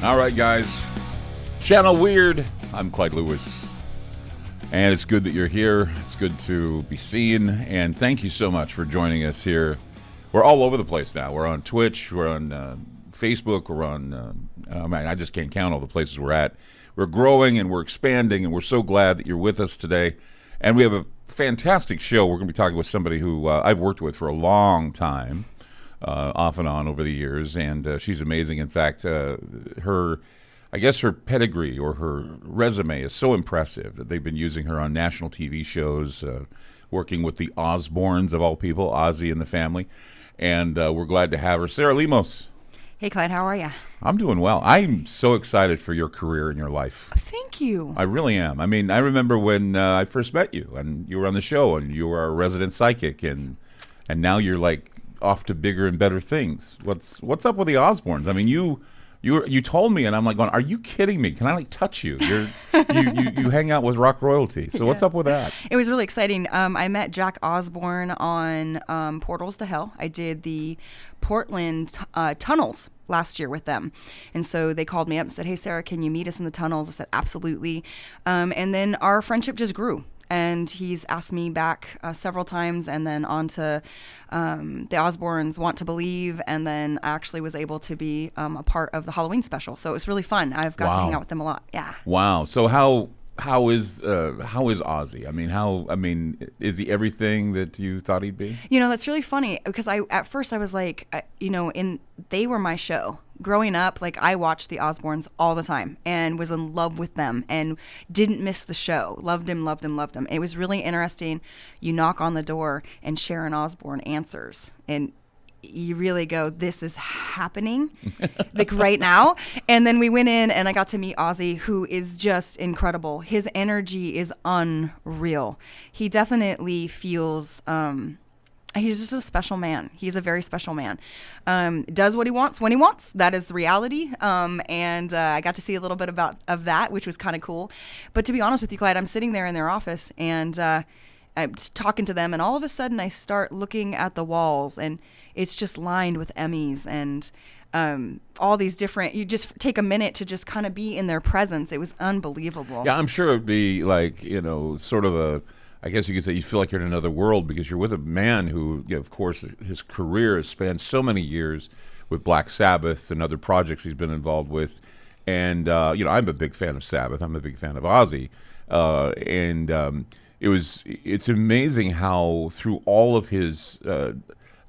All right, guys. Channel Weird. I'm Clyde Lewis. And it's good that you're here. It's good to be seen. And thank you so much for joining us here. We're all over the place now. We're on Twitch. We're on Facebook. We're on, I just can't count all the places we're at. We're growing and we're expanding, and we're so glad that you're with us today. And we have a fantastic show. We're going to be talking with somebody who I've worked with for a long time, off and on over the years, and she's amazing. In fact, her pedigree or her resume is so impressive that they've been using her on national TV shows, working with the Osbournes, of all people, Ozzy and the family. And we're glad to have her. Sarah Lemos. Hey, Clyde, how are you? I'm doing well. I'm so excited for your career and your life. Thank you. I really am. I mean, I remember when I first met you, and you were on the show, and you were our resident psychic, and now you're like off to bigger and better things. What's up with the Osbournes? I mean, you told me, and I'm like going, are you kidding me? Can I like touch you? You hang out with rock royalty. So what's up with that? It was really exciting. I met Jack Osbourne on Portals to Hell. I did the Portland tunnels last year with them. And so they called me up and said, hey, Sarah, can you meet us in the tunnels? I said, absolutely. And then our friendship just grew. And he's asked me back several times, and then on to the Osbournes Want to Believe, and then I actually was able to be a part of the Halloween special. So it was really fun. I've got to hang out with them a lot. Yeah. Wow. So how is Ozzy? I mean, is he everything that you thought he'd be? You know, that's really funny because at first I was like, they were my show. Growing up, like I watched the Osbournes all the time and was in love with them and didn't miss the show. Loved him. It was really interesting. You knock on the door and Sharon Osbourne answers, and you really go, this is happening like right now. And then we went in and I got to meet Ozzy, who is just incredible. His energy is unreal. He definitely feels, he's just a special man. He's a very special man. Does what he wants when he wants. That is the reality. And I got to see a little bit of that, which was kind of cool. But to be honest with you, Clyde, I'm sitting there in their office and I'm just talking to them, and all of a sudden I start looking at the walls, and it's just lined with Emmys and all these different, you just take a minute to just kind of be in their presence. It was unbelievable. Yeah, I'm sure it'd be like, sort of I guess you could say you feel like you're in another world because you're with a man who, of course, his career has spanned so many years with Black Sabbath and other projects he's been involved with. And, I'm a big fan of Sabbath. I'm a big fan of Ozzy. It's amazing how through all of his, I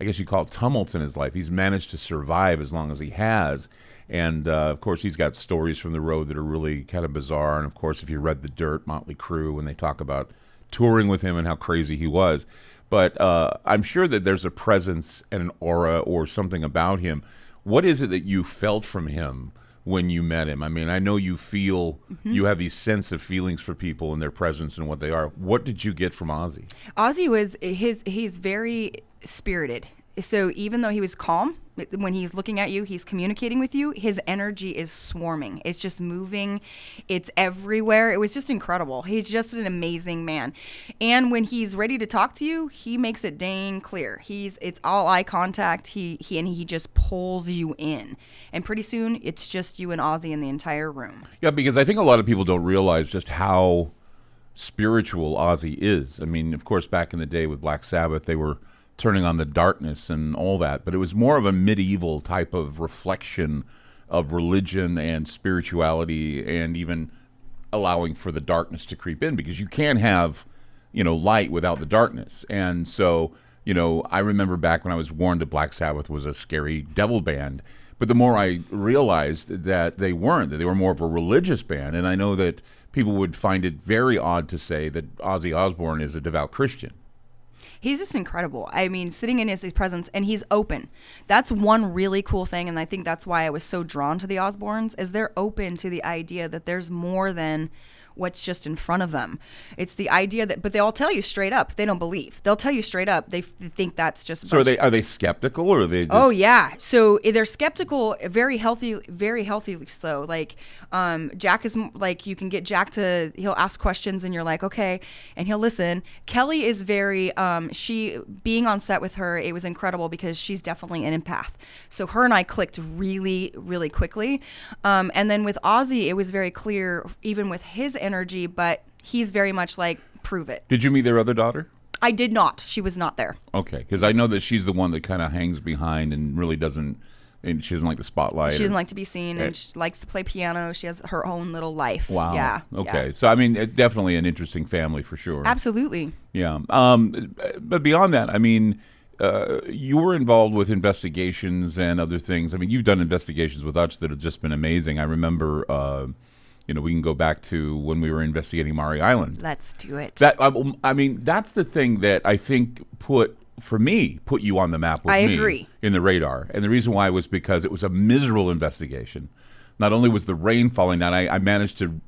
guess you call it tumults in his life, he's managed to survive as long as he has. And, of course, he's got stories from the road that are really kind of bizarre. And, of course, if you read The Dirt, Motley Crue, when they talk about touring with him and how crazy he was. But I'm sure that there's a presence and an aura or something about him. What is it that you felt from him when you met him? I mean, I know you feel, you have these sense of feelings for people and their presence and what they are. What did you get from Ozzy? Ozzy he's very spirited. So even though he was calm, when he's looking at you, he's communicating with you, his energy is swarming. It's just moving. It's everywhere. It was just incredible. He's just an amazing man. And when he's ready to talk to you, he makes it dang clear. It's all eye contact. He just pulls you in. And pretty soon, it's just you and Ozzy in the entire room. Yeah, because I think a lot of people don't realize just how spiritual Ozzy is. I mean, of course, back in the day with Black Sabbath, they were turning on the darkness and all that, but it was more of a medieval type of reflection of religion and spirituality, and even allowing for the darkness to creep in, because you can't have light without the darkness. And so I remember back when I was warned that Black Sabbath was a scary devil band, but the more I realized that they weren't, that they were more of a religious band. And I know that people would find it very odd to say that Ozzy Osbourne is a devout Christian. He's just incredible. I mean, sitting in his presence, and he's open. That's one really cool thing, and I think that's why I was so drawn to the Osbournes, is they're open to the idea that there's more than what's just in front of them. It's the idea that, but they all tell you straight up, they don't believe. They'll tell you straight up, they think that's just. So are they skeptical, or are they? Just... Oh yeah, so they're skeptical, very healthy so. Like, Jack is like, you can get Jack to, he'll ask questions and you're like, okay, and he'll listen. Kelly is very, she, being on set with her, it was incredible because she's definitely an empath. So her and I clicked really, really quickly. And then with Ozzy, it was very clear, even with his energy, but he's very much like, prove it. Did you meet their other daughter? I did not. She was not there. Okay, because I know that she's the one that kind of hangs behind and really doesn't. And she doesn't like the spotlight. She doesn't like to be seen, and she likes to play piano. She has her own little life. Wow. Yeah. Okay. Yeah. So, I mean, definitely an interesting family for sure. Absolutely. Yeah. But beyond that, I mean, you were involved with investigations and other things. I mean, you've done investigations with us that have just been amazing. I remember, we can go back to when we were investigating Maury Island. Let's do it. I mean, that's the thing that I think put you on the map with I me agree. In the radar. And the reason why was because it was a miserable investigation. Not only was the rain falling down, I managed to,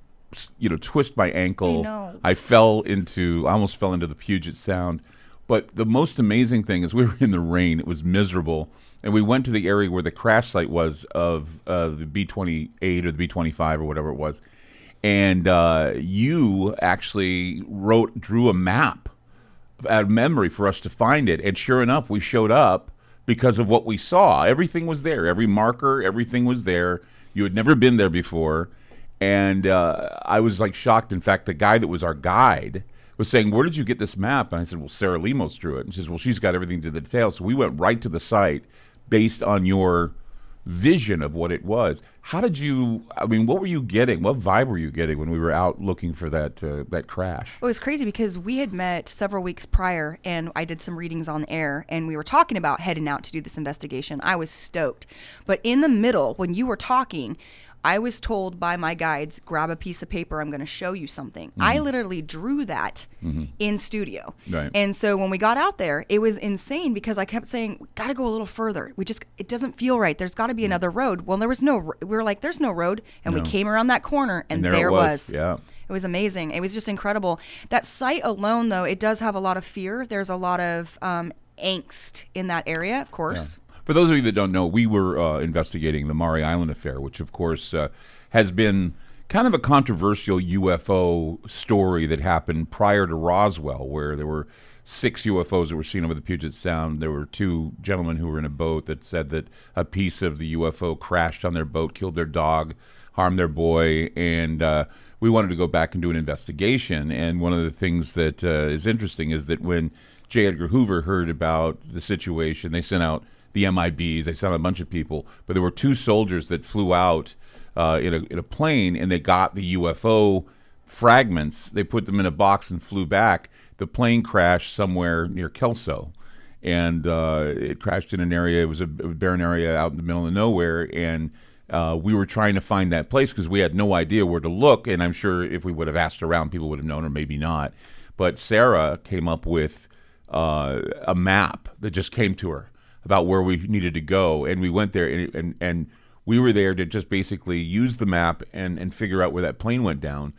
twist my ankle. I know. I almost fell into the Puget Sound. But the most amazing thing is we were in the rain. It was miserable. And we went to the area where the crash site was of the B-28 or the B-25 or whatever it was. And you actually drew a map out of memory for us to find it, and sure enough, we showed up because of what we saw. Everything was there, every marker, everything was there. You had never been there before, and I was like shocked. In fact, the guy that was our guide was saying, "Where did you get this map?" And I said, "Well, Sarah Lemos drew it." And she says, "Well, she's got everything to the detail." So we went right to the site based on your vision of what it was. What were you getting? What vibe were you getting when we were out looking for that crash? It was crazy because we had met several weeks prior, and I did some readings on air, and we were talking about heading out to do this investigation. I was stoked. But in the middle, when you were talking, I was told by my guides, grab a piece of paper, I'm going to show you something. Mm-hmm. I literally drew that in studio. Right. And so when we got out there, it was insane because I kept saying, we got to go a little further. It doesn't feel right. There's got to be another road. Well, we were like, there's no road. And we came around that corner and there it was. Yeah. It was amazing. It was just incredible. That site alone, though, it does have a lot of fear. There's a lot of angst in that area, of course. Yeah. For those of you that don't know, we were investigating the Maury Island affair, which, of course, has been kind of a controversial UFO story that happened prior to Roswell, where there were 6 UFOs that were seen over the Puget Sound. There were 2 gentlemen who were in a boat that said that a piece of the UFO crashed on their boat, killed their dog, harmed their boy, and we wanted to go back and do an investigation. And one of the things that is interesting is that when J. Edgar Hoover heard about the situation, they sent out the MIBs, they sent out a bunch of people, but there were 2 soldiers that flew out in a plane, and they got the UFO fragments. They put them in a box and flew back. The plane crashed somewhere near Kelso, and it crashed in an area. It was a barren area out in the middle of nowhere, and we were trying to find that place because we had no idea where to look, and I'm sure if we would have asked around, people would have known, or maybe not. But Sarah came up with a map that just came to her about where we needed to go, and we went there, and we were there to just basically use the map and figure out where that plane went down,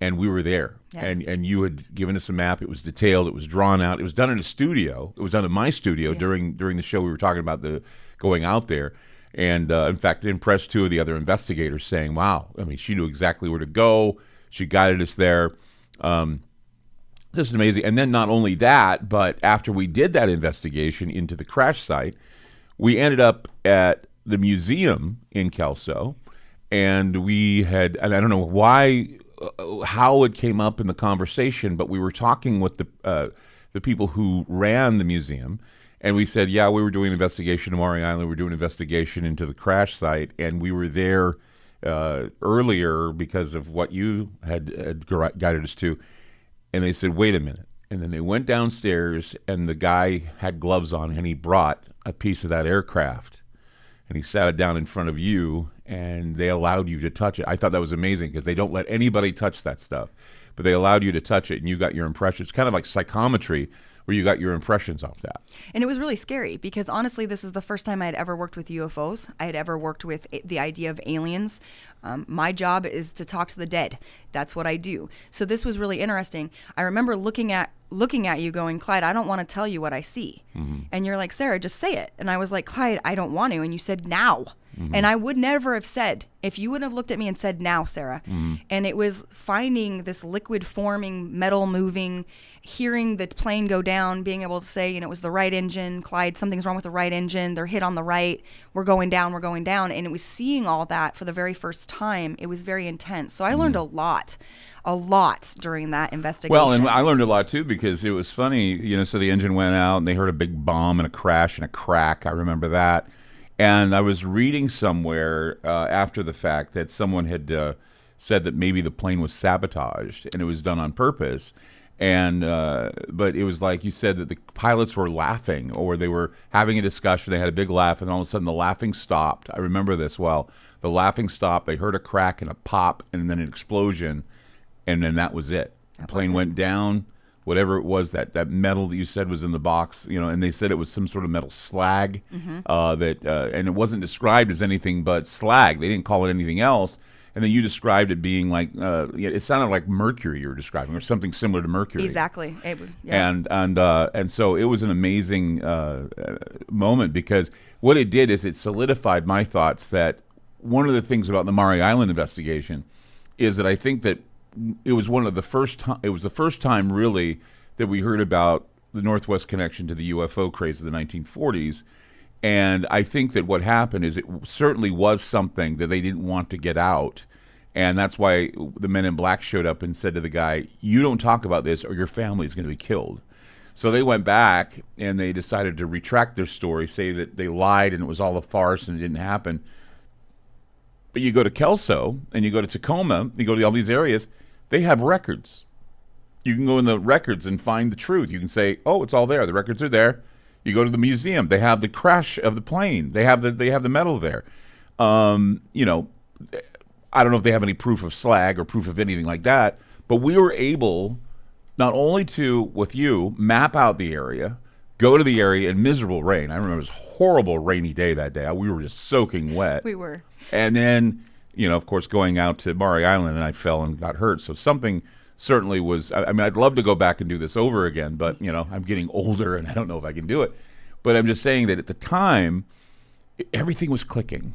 and we were there. Yeah. And you had given us a map. It was detailed. It was drawn out. It was done in a studio. It was done in my studio during the show. We were talking about the going out there, and in fact, it impressed 2 of the other investigators, saying, "Wow, I mean, she knew exactly where to go. She guided us there." This is amazing. And then not only that, but after we did that investigation into the crash site, we ended up at the museum in Kelso, and and I don't know how it came up in the conversation, but we were talking with the people who ran the museum, and we said, yeah, we were doing an investigation to Maury Island, we were doing an investigation into the crash site, and we were there earlier because of what you had guided us to. And they said, wait a minute. And then they went downstairs, and the guy had gloves on, and he brought a piece of that aircraft, and he sat it down in front of you, and they allowed you to touch it. I thought that was amazing because they don't let anybody touch that stuff, but they allowed you to touch it, and you got your impression. It's kind of like psychometry, where you got your impressions off that. And it was really scary because honestly, this is the first time I had ever worked with UFOs. I had ever worked with the idea of aliens. My job is to talk to the dead. That's what I do. So this was really interesting. I remember looking at you going, Clyde, I don't want to tell you what I see. And you're like, Sarah, just say it. And I was like, Clyde, I don't want to. And you said, now. And I would never have said, if you wouldn't have looked at me and said, now, Sarah. And it was finding this liquid forming, metal moving, hearing the plane go down, being able to say, it was the right engine. Clyde, something's wrong with the right engine. They're hit on the right. We're going down. And it was seeing all that for the very first time. It was very intense. So I learned a lot during that investigation. Well, and I learned a lot too because it was funny, so the engine went out and they heard a big bomb and a crash and a crack. I remember that. And I was reading somewhere after the fact that someone had said that maybe the plane was sabotaged and it was done on purpose. And but it was like you said that the pilots were laughing or they were having a discussion. They had a big laugh and all of a sudden the laughing stopped. I remember this well. The laughing stopped. They heard a crack and a pop and then an explosion. And then that was it. The plane went down. Whatever it was, that metal that you said was in the box, and they said it was some sort of metal slag and it wasn't described as anything but slag. They didn't call it anything else. And then you described it being like, it sounded like mercury you were describing, or something similar to mercury. Exactly. And so it was an amazing moment because what it did is it solidified my thoughts that one of the things about the Maury Island investigation is that I think that it was the first time really that we heard about the Northwest connection to the UFO craze of the 1940s. And I think that what happened is it certainly was something that they didn't want to get out. And that's why the Men in Black showed up and said to the guy, you don't talk about this or your family is going to be killed. So they went back and they decided to retract their story, say that they lied and it was all a farce and it didn't happen. But you go to Kelso and you go to Tacoma, you go to all these areas, they have records. You can go in the records and find the truth. You can say, oh, it's all there. The records are there. You go to the museum. They have the crash of the plane. They have the metal there. I don't know if they have any proof of slag or proof of anything like that, but we were able not only to, with you, map out the area, go to the area in miserable rain. I remember it was a horrible rainy day that day. We were just soaking wet. We were. And then, of course, going out to Maury Island, and I fell and got hurt. So something certainly was, I'd love to go back and do this over again, but, I'm getting older, and I don't know if I can do it. But I'm just saying that at the time, everything was clicking.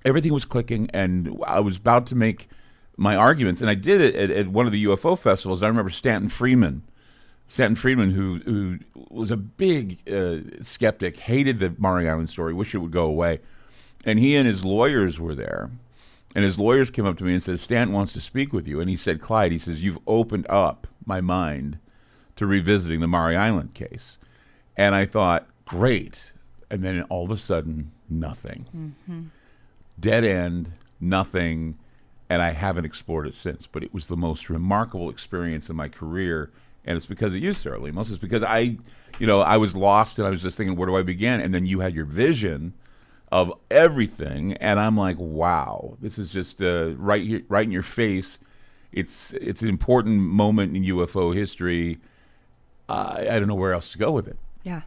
Everything was clicking, and I was about to make my arguments, and I did it at one of the UFO festivals. I remember Stanton Friedman, who was a big skeptic, hated the Maury Island story, wished it would go away. And he and his lawyers were there. And his lawyers came up to me and said, Stanton wants to speak with you. And he said, Clyde, he says, you've opened up my mind to revisiting the Maury Island case. And I thought, great. And then all of a sudden, nothing. Dead end, nothing. And I haven't explored it since. But it was the most remarkable experience in my career. And it's because of you, Sarah Lemos. It's because I was lost and I was just thinking, where do I begin? And then you had your vision of everything, and I'm like, wow, this is just right here, right in your face. It's an important moment in UFO history. I don't know where else to go with it. Yeah.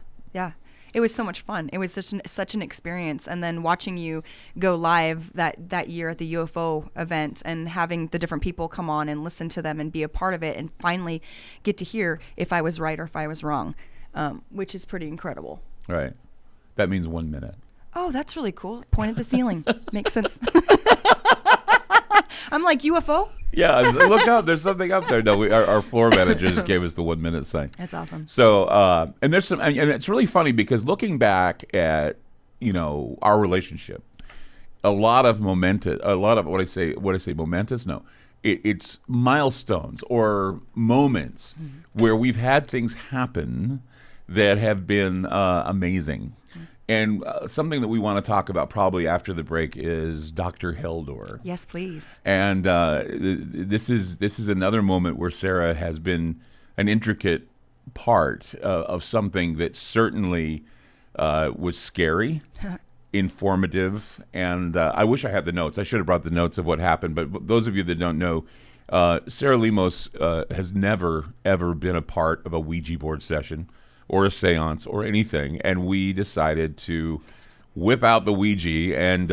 It was so much fun. It was such an experience. And then watching you go live that year at the UFO event and having the different people come on and listen to them and be a part of it and finally get to hear if I was right or if I was wrong, which is pretty incredible. Right. That means 1 minute. Oh, that's really cool. Point at the ceiling. Makes sense. I'm like, UFO? Yeah, look out. There's something up there. No, our floor manager just gave us the 1 minute sign. That's awesome. So, and there's and it's really funny because looking back at, our relationship, a lot of what I say momentous? No, it's milestones or moments where we've had things happen that have been amazing. And something that we want to talk about probably after the break is Dr. Heldor. Yes, please. And this is another moment where Sarah has been an intricate part of something that certainly was scary, informative, and I wish I had the notes. I should have brought the notes of what happened. But those of you that don't know, Sarah Lemos has never, ever been a part of a Ouija board session or a seance or anything, and we decided to whip out the Ouija and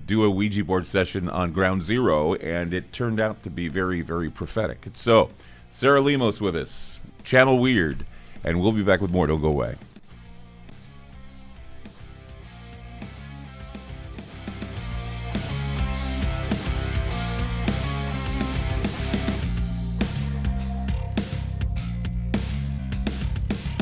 do a Ouija board session on Ground Zero, and it turned out to be very, very prophetic. So, Sarah Lemos with us, Channel Weird, and we'll be back with more. Don't go away.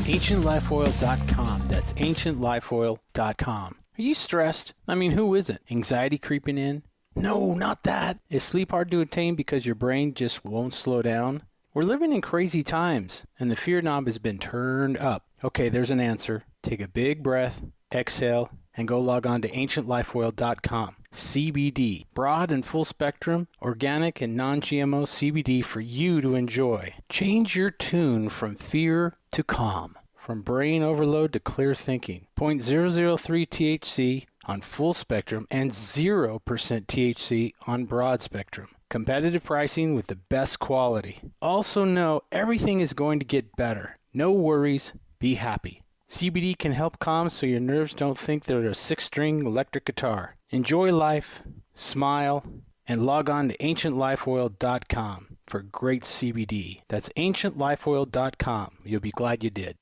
AncientLifeOil.com. That's AncientLifeOil.com. Are you stressed? I mean, who isn't? Anxiety creeping in? No, not that. Is sleep hard to attain because your brain just won't slow down? We're living in crazy times, and the fear knob has been turned up. Okay, there's an answer. Take a big breath, exhale, and go log on to AncientLifeOil.com. CBD, broad and full spectrum, organic and non-GMO CBD for you to enjoy. Change your tune from fear to calm, from brain overload to clear thinking. 0.003 THC on full spectrum and 0% THC on broad spectrum. Competitive pricing with the best quality. Also know everything is going to get better. No worries, be happy. CBD can help calm so your nerves don't think they're a 6-string electric guitar. Enjoy life, smile, and log on to AncientLifeOil.com for great CBD. That's AncientLifeOil.com. You'll be glad you did.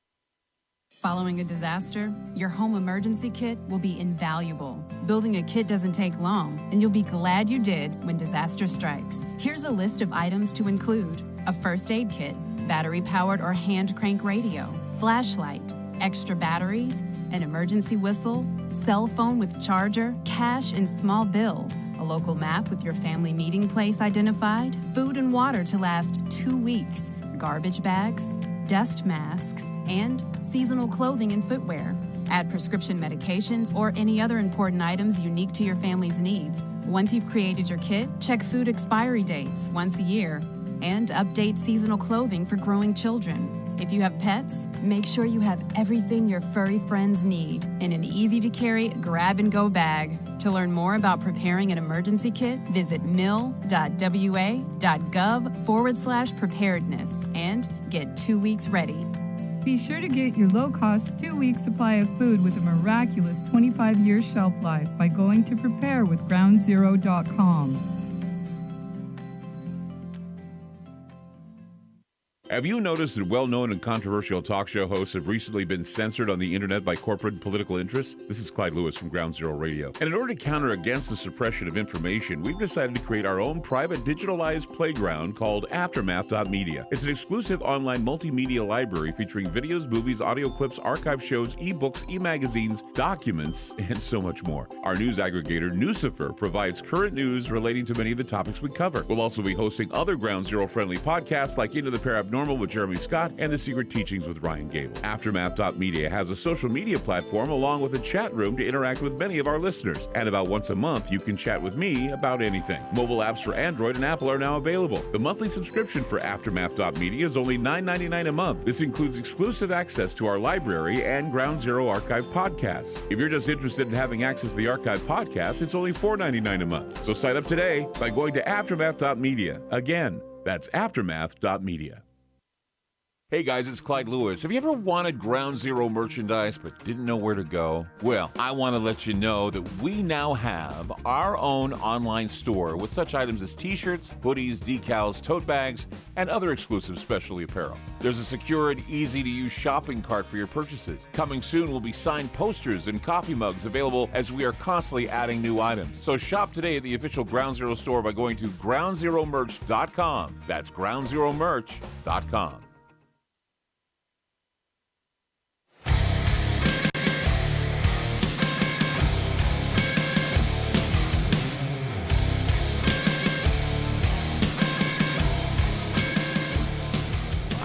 Following a disaster, your home emergency kit will be invaluable. Building a kit doesn't take long, and you'll be glad you did when disaster strikes. Here's a list of items to include: a first aid kit, battery-powered or hand crank radio, flashlight, extra batteries, an emergency whistle, cell phone with charger, cash and small bills, a local map with your family meeting place identified, food and water to last 2 weeks, garbage bags, dust masks, and seasonal clothing and footwear. Add prescription medications or any other important items unique to your family's needs. Once you've created your kit, check food expiry dates once a year and update seasonal clothing for growing children. If you have pets, make sure you have everything your furry friends need in an easy-to-carry grab-and-go bag. To learn more about preparing an emergency kit, visit mil.wa.gov/preparedness and get 2 weeks ready. Be sure to get your low-cost 2-week supply of food with a miraculous 25-year shelf life by going to preparewithgroundzero.com. Have you noticed that well-known and controversial talk show hosts have recently been censored on the internet by corporate and political interests? This is Clyde Lewis from Ground Zero Radio. And in order to counter against the suppression of information, we've decided to create our own private digitalized playground called Aftermath.media. It's an exclusive online multimedia library featuring videos, movies, audio clips, archive shows, ebooks, e-magazines, documents, and so much more. Our news aggregator, Newsifer, provides current news relating to many of the topics we cover. We'll also be hosting other Ground Zero-friendly podcasts like Into the Paranormal with Jeremy Scott and The Secret Teachings with Ryan Gable. Aftermath.media has a social media platform along with a chat room to interact with many of our listeners. And about once a month, you can chat with me about anything. Mobile apps for Android and Apple are now available. The monthly subscription for Aftermath.media is only $9.99 a month. This includes exclusive access to our library and Ground Zero archive podcasts. If you're just interested in having access to the archive podcast, it's only $4.99 a month. So sign up today by going to Aftermath.media. Again, that's Aftermath.media. Hey guys, it's Clyde Lewis. Have you ever wanted Ground Zero merchandise but didn't know where to go? Well, I want to let you know that we now have our own online store with such items as t-shirts, hoodies, decals, tote bags, and other exclusive specialty apparel. There's a secure and easy-to-use shopping cart for your purchases. Coming soon will be signed posters and coffee mugs available as we are constantly adding new items. So shop today at the official Ground Zero store by going to groundzeromerch.com. That's groundzeromerch.com.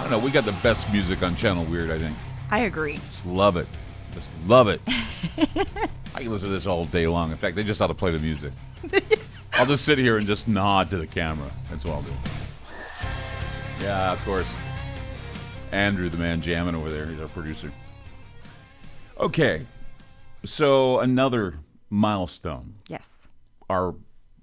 No, we got the best music on Channel Weird, I think. I agree. Just love it. Just love it. I can listen to this all day long. In fact, they just ought to play the music. I'll just sit here and just nod to the camera. That's what I'll do. Yeah, of course. Andrew, the man jamming over there. He's our producer. Okay. So another milestone. Yes. Our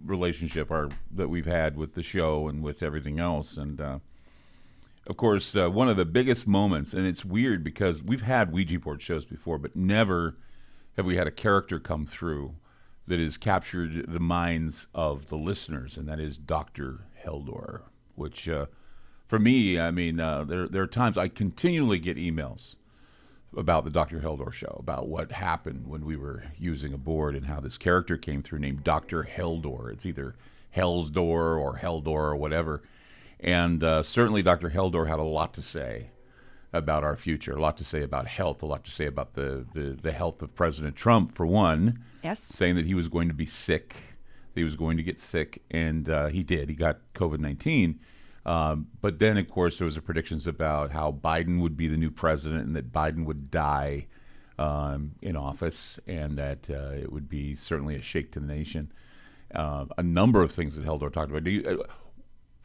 relationship that we've had with the show and with everything else. And of course, one of the biggest moments, and it's weird because we've had Ouija board shows before, but never have we had a character come through that has captured the minds of the listeners, and that is Dr. Heldor, which for me, I mean, there are times I continually get emails about the Dr. Heldor show, about what happened when we were using a board and how this character came through named Dr. Heldor. It's either Hell's Door or Heldor or whatever. And certainly Dr. Heldor had a lot to say about our future, a lot to say about health, a lot to say about the health of President Trump, for one. Yes. Saying that he was going to be sick, that he was going to get sick, and he did. He got COVID-19. But then, of course, there was predictions about how Biden would be the new president and that Biden would die in office, and that it would be certainly a shake to the nation. A number of things that Heldor talked about.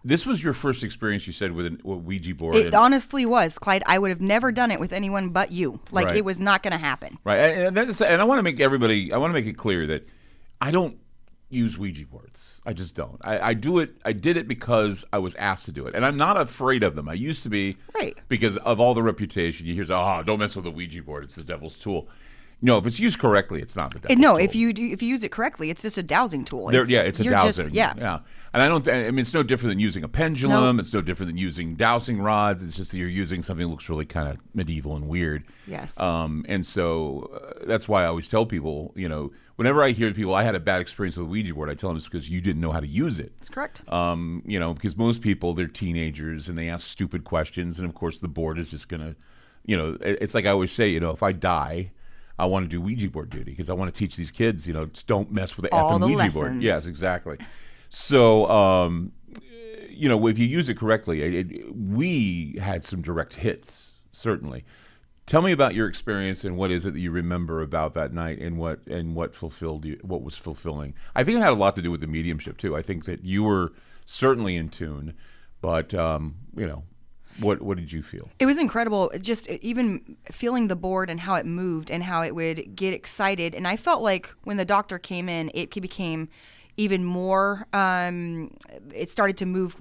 This was your first experience, you said, with a Ouija board. It honestly was, Clyde. I would have never done it with anyone but you. Like, Right. It was not going to happen. Right, and I want to make it clear that I don't use Ouija boards. I just don't. I do it. I did it because I was asked to do it, and I'm not afraid of them. I used to be, Right. because of all the reputation. You hear, don't mess with a Ouija board. It's the devil's tool. No, if it's used correctly, it's not the devil's No, tool. if you use it correctly, it's just a dowsing tool. It's a you're dowsing. Yeah. And I mean, it's no different than using a pendulum. It's no different than using dowsing rods. It's just that you're using something that looks really kind of medieval and weird. Yes. And so that's why I always tell people, whenever I hear people, I had a bad experience with a Ouija board, I tell them it's because you didn't know how to use it. That's correct. Because most people, they're teenagers and they ask stupid questions. And of course, the board is just going to, it's like I always say, if I die, I want to do Ouija board duty because I want to teach these kids, just don't mess with the All effing the Ouija board. lessons. Yes, exactly. So, if you use it correctly, we had some direct hits, certainly. Tell me about your experience and what is it that you remember about that night and what fulfilled you, what was fulfilling. I think it had a lot to do with the mediumship too. I think that you were certainly in tune, but what did you feel? It was incredible, just even feeling the board and how it moved and how it would get excited. And I felt like when the doctor came in, it became even more, it started to move.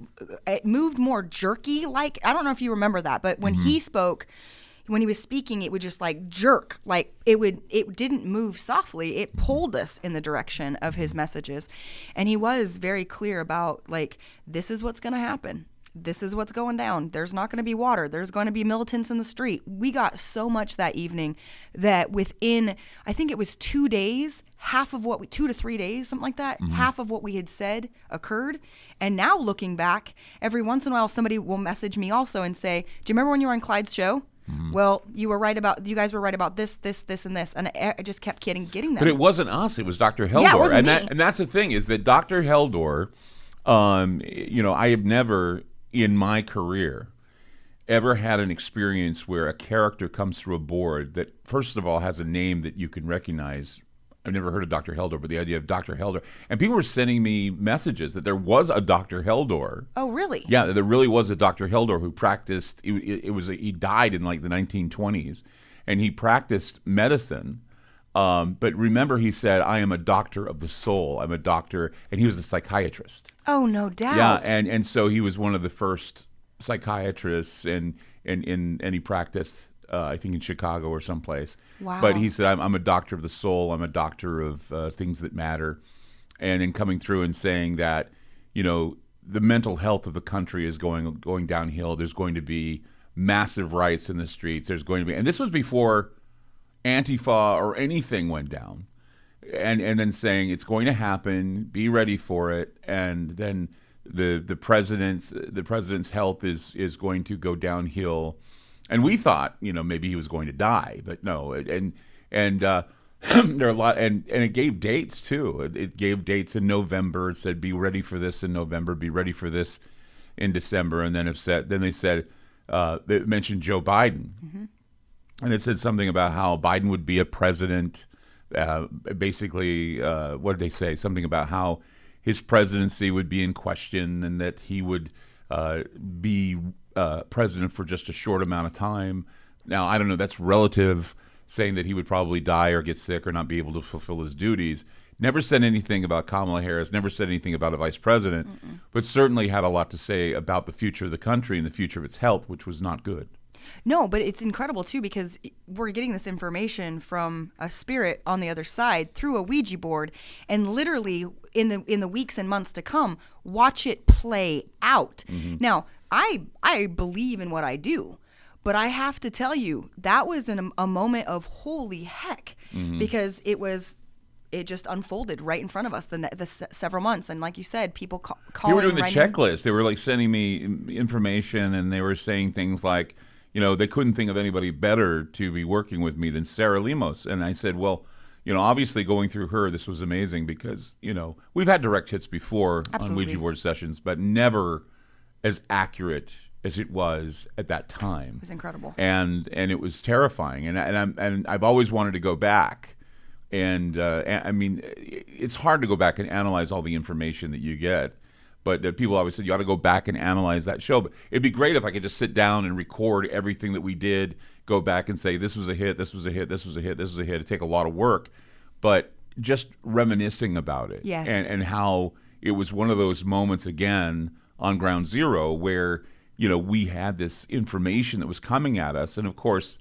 It moved more jerky. Like, I don't know if you remember that, but when he spoke, when he was speaking, it would just like jerk. Like it didn't move softly. It pulled us in the direction of his messages. And he was very clear about like, this is what's going to happen. This is what's going down. There's not going to be water. There's going to be militants in the street. We got so much that evening that within, I think it was 2 days, 2 to 3 days, something like that, half of what we had said occurred. And now looking back, every once in a while, somebody will message me also and say, do you remember when you were on Clyde's show? Well, you guys were right about this, and this. And I just kept getting them. But it wasn't us. It was Dr. Heldor. Yeah, it wasn't me. And that's the thing is that Dr. Heldor, I have never in my career ever had an experience where a character comes through a board that, first of all, has a name that you can recognize. I've never heard of Dr. Heldor, but the idea of Dr. Heldor. And people were sending me messages that there was a Dr. Heldor. Oh, really? Yeah, there really was a Dr. Heldor who practiced. He died in like the 1920s, and he practiced medicine. But remember, he said, "I am a doctor of the soul. I'm a doctor," and he was a psychiatrist. Oh, no doubt. Yeah, and so he was one of the first psychiatrists, and he practiced, I think, in Chicago or someplace. Wow. But he said, I'm a doctor of the soul. I'm a doctor of things that matter. And in coming through and saying that, the mental health of the country is going downhill. There's going to be massive riots in the streets. There's going to be, and this was before Antifa or anything went down. And then saying it's going to happen, be ready for it, and then the president's health is going to go downhill, and we thought maybe he was going to die, but no, and there are a lot, and it gave dates too. It gave dates in November. It said be ready for this in November, be ready for this in December, and then they said they mentioned Joe Biden, and it said something about how Biden would be a president. Basically, what did they say? Something about how his presidency would be in question and that he would be president for just a short amount of time. Now, I don't know. That's relative, saying that he would probably die or get sick or not be able to fulfill his duties. Never said anything about Kamala Harris, never said anything about a vice president, but certainly had a lot to say about the future of the country and the future of its health, which was not good. No, but it's incredible too because we're getting this information from a spirit on the other side through a Ouija board, and literally in the weeks and months to come, watch it play out. Now, I believe in what I do, but I have to tell you that was a moment of holy heck because it just unfolded right in front of us the several months. And like you said, people calling. You were doing the checklist. They were like sending me information, and they were saying things like, they couldn't think of anybody better to be working with me than Sarah Lemos. And I said, well, obviously going through her, this was amazing because, we've had direct hits before on Ouija board sessions, but never as accurate as it was at that time. It was incredible. And it was terrifying. And I've always wanted to go back. And I mean, it's hard to go back and analyze all the information that you get. But people always said you ought to go back and analyze that show. But it'd be great if I could just sit down and record everything that we did, go back and say, this was a hit, this was a hit, this was a hit, this was a hit. It'd take a lot of work. But just reminiscing about it. Yes. And how it was one of those moments, again, on ground zero where, we had this information that was coming at us. And, of course,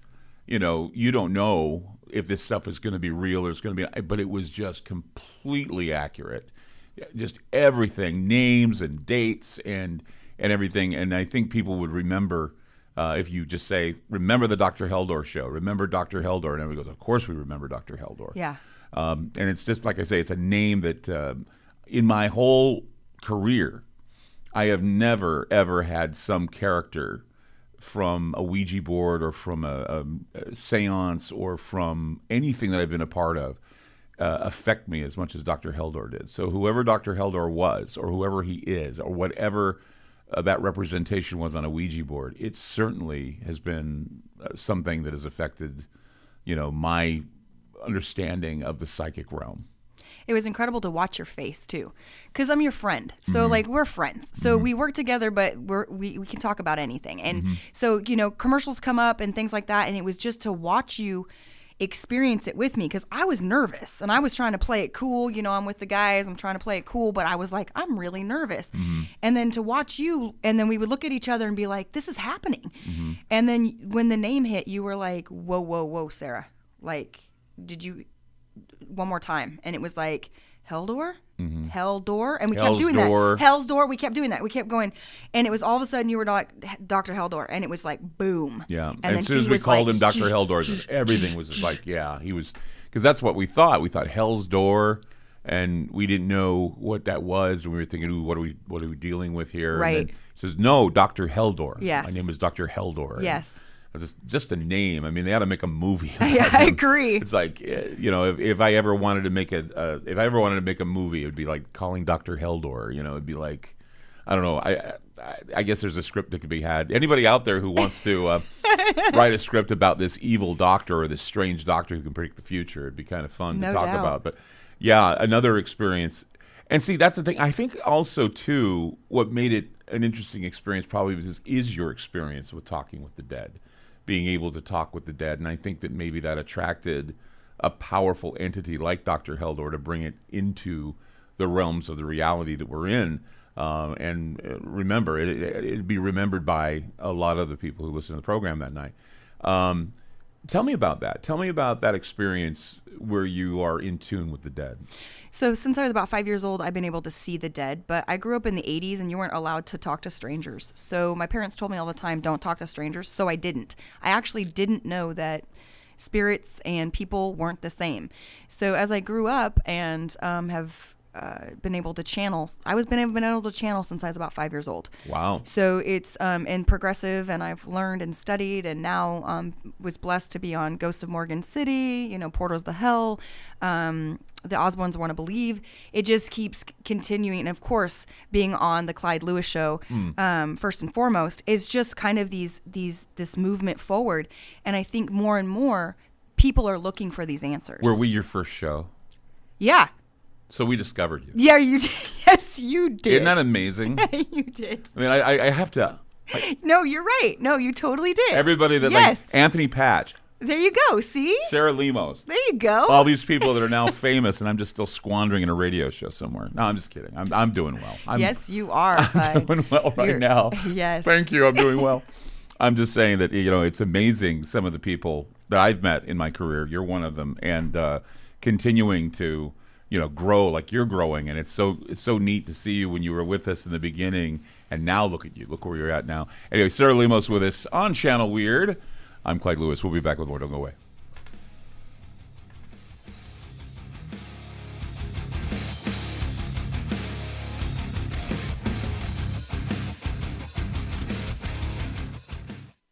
you don't know if this stuff is going to be real or it's going to be, but it was just completely accurate. Just everything, names and dates and everything. And I think people would remember if you just say, remember the Dr. Heldor show, remember Dr. Heldor. And everybody goes, of course we remember Dr. Heldor. Yeah. And it's just, like I say, it's a name that in my whole career, I have never, ever had some character from a Ouija board or from a seance or from anything that I've been a part of affect me as much as Dr. Heldor did. So whoever Dr. Heldor was, or whoever he is, or whatever that representation was on a Ouija board, it certainly has been something that has affected, my understanding of the psychic realm. It was incredible to watch your face too, because I'm your friend. So like we're friends. So we work together, but we can talk about anything. And so commercials come up and things like that, and it was just to watch you experience it with me because I was nervous and I was trying to play it cool. I'm with the guys, I'm trying to play it cool, but I was like, I'm really nervous. And then to watch you, and then we would look at each other and be like, this is happening. And then when the name hit, you were like, whoa, Sarah. Like, did you, one more time. And it was like, Heldor? Heldor? And we kept doing that. Hell's Door. We kept doing that. We kept going. And it was all of a sudden you were like, Dr. Heldor. And it was like, boom. Yeah. And as soon as we called him Dr. Heldor, everything was just like, yeah, he was, because that's what we thought. We thought Hell's Door, and we didn't know what that was. And we were thinking, ooh, what are we dealing with here? Right. And then he says, no, Dr. Heldor. Yes. My name is Dr. Heldor. Yes. Just a name. I mean, they ought to make a movie. I agree. It's like, if I ever wanted to make a movie, it would be like calling Dr. Heldor. It'd be like, I don't know. I guess there's a script that could be had. Anybody out there who wants to write a script about this evil doctor or this strange doctor who can predict the future, it'd be kind of fun to talk about. But yeah, another experience. And see, that's the thing. I think also too, what made it an interesting experience probably is your experience with talking with the dead. Being able to talk with the dead. And I think that maybe that attracted a powerful entity like Dr. Heldor to bring it into the realms of the reality that we're in. And remember, it'd be remembered by a lot of the people who listen to the program that night. Tell me about that. Tell me about that experience where you are in tune with the dead. So since I was about 5 years old, I've been able to see the dead, but I grew up in the 80s and you weren't allowed to talk to strangers. So my parents told me all the time, don't talk to strangers. So I didn't. I actually didn't know that spirits and people weren't the same. So as I grew up and have been able to channel, been able to channel since I was about 5 years old. Wow. So it's in progressive, and I've learned and studied, and now was blessed to be on Ghosts of Morgan City, Portals to Hell, the Osbournes Want to Believe. It just keeps continuing. And of course, being on the Clyde Lewis show, first and foremost, is just kind of this movement forward. And I think more and more people are looking for these answers. Were we your first show? Yeah. So we discovered you. Yeah, you did. Yes, you did. Isn't that amazing? You did. I mean, I have to. No, you're right. No, you totally did. Everybody that, yes. like Anthony Patch, There you go. See? Sarah Lemos. There you go. All these people that are now famous, and I'm just still squandering in a radio show somewhere. No, I'm just kidding. I'm doing well. Yes, you are. I'm doing well right now. Yes. Thank you. I'm doing well. I'm just saying that, it's amazing some of the people that I've met in my career. You're one of them, and continuing to, grow like you're growing, and it's so neat to see you when you were with us in the beginning, and now look at you. Look where you're at now. Anyway, Sarah Lemos with us on Channel Weird. I'm Clyde Lewis. We'll be back with more. Don't go away.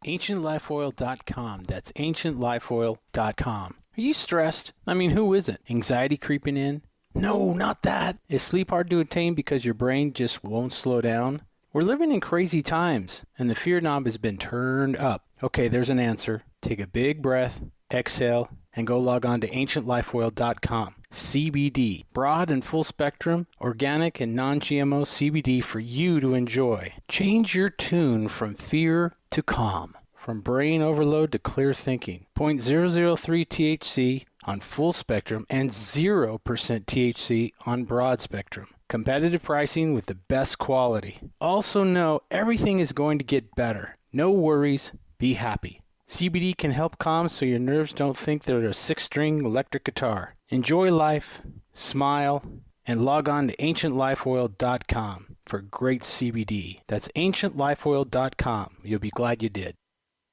AncientLifeOil.com. That's AncientLifeOil.com. Are you stressed? I mean, who isn't? Anxiety creeping in? No, not that. Is sleep hard to attain because your brain just won't slow down? We're living in crazy times, and the fear knob has been turned up. Okay, there's an answer. Take a big breath, exhale, and go log on to AncientLifeOil.com. CBD, broad and full spectrum, organic and non-GMO CBD for you to enjoy. Change your tune from fear to calm, from brain overload to clear thinking. 0.003 THC on full spectrum and 0% THC on broad spectrum. Competitive pricing with the best quality. Also know everything is going to get better. No worries, be happy. CBD can help calm so your nerves don't think they're a 6-string electric guitar. Enjoy life, smile, and log on to AncientLifeOil.com for great CBD. That's AncientLifeOil.com. You'll be glad you did.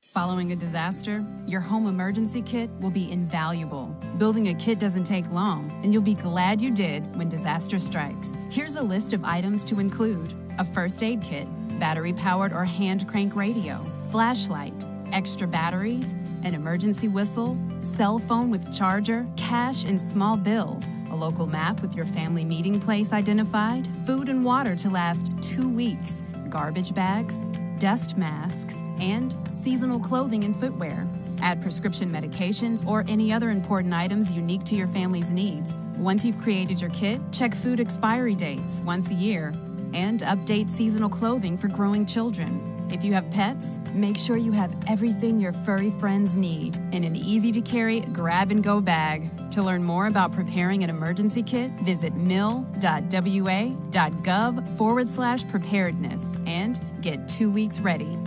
Following a disaster, your home emergency kit will be invaluable. Building a kit doesn't take long, and you'll be glad you did when disaster strikes. Here's a list of items to include: a first aid kit, battery-powered or hand crank radio, flashlight, extra batteries, an emergency whistle, cell phone with charger, cash and small bills, a local map with your family meeting place identified, food and water to last 2 weeks, garbage bags, dust masks, and seasonal clothing and footwear. Add prescription medications or any other important items unique to your family's needs. Once you've created your kit, check food expiry dates once a year and update seasonal clothing for growing children. If you have pets, make sure you have everything your furry friends need in an easy-to-carry grab-and-go bag. To learn more about preparing an emergency kit, visit mil.wa.gov/preparedness and get 2 weeks ready.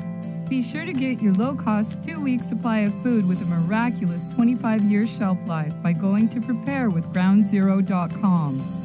Be sure to get your low-cost 2-week supply of food with a miraculous 25-year shelf life by going to preparewithgroundzero.com.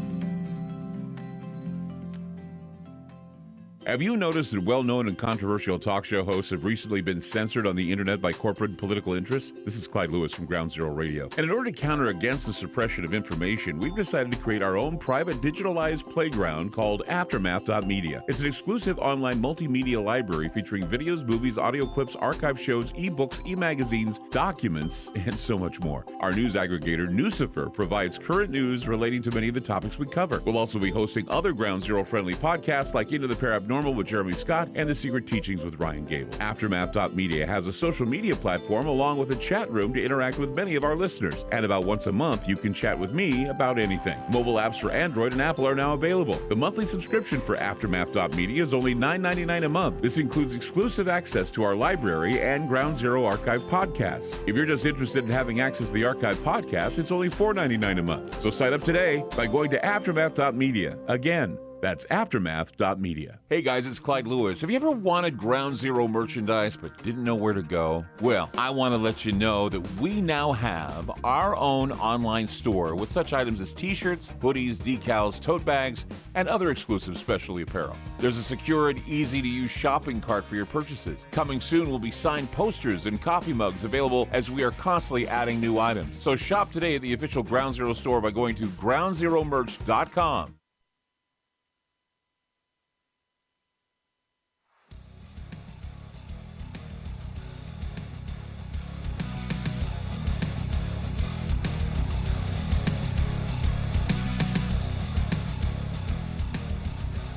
Have you noticed that well-known and controversial talk show hosts have recently been censored on the internet by corporate and political interests? This is Clyde Lewis from Ground Zero Radio. And in order to counter against the suppression of information, we've decided to create our own private digitalized playground called Aftermath.media. It's an exclusive online multimedia library featuring videos, movies, audio clips, archive shows, ebooks, e-magazines, documents, and so much more. Our news aggregator, Newsifer, provides current news relating to many of the topics we cover. We'll also be hosting other Ground Zero-friendly podcasts like Into the Paranormal with Jeremy Scott and The Secret Teachings with Ryan Gable. Aftermath.media has a social media platform along with a chat room to interact with many of our listeners. And about once a month, you can chat with me about anything. Mobile apps for Android and Apple are now available. The monthly subscription for Aftermath.media is only $9.99 a month. This includes exclusive access to our library and Ground Zero archive podcasts. If you're just interested in having access to the archive podcast, it's only $4.99 a month. So sign up today by going to Aftermath.media. Again, that's Aftermath.media. Hey guys, it's Clyde Lewis. Have you ever wanted Ground Zero merchandise but didn't know where to go? Well, I want to let you know that we now have our own online store with such items as t-shirts, hoodies, decals, tote bags, and other exclusive specialty apparel. There's a secure and easy-to-use shopping cart for your purchases. Coming soon will be signed posters and coffee mugs available as we are constantly adding new items. So shop today at the official Ground Zero store by going to groundzeromerch.com.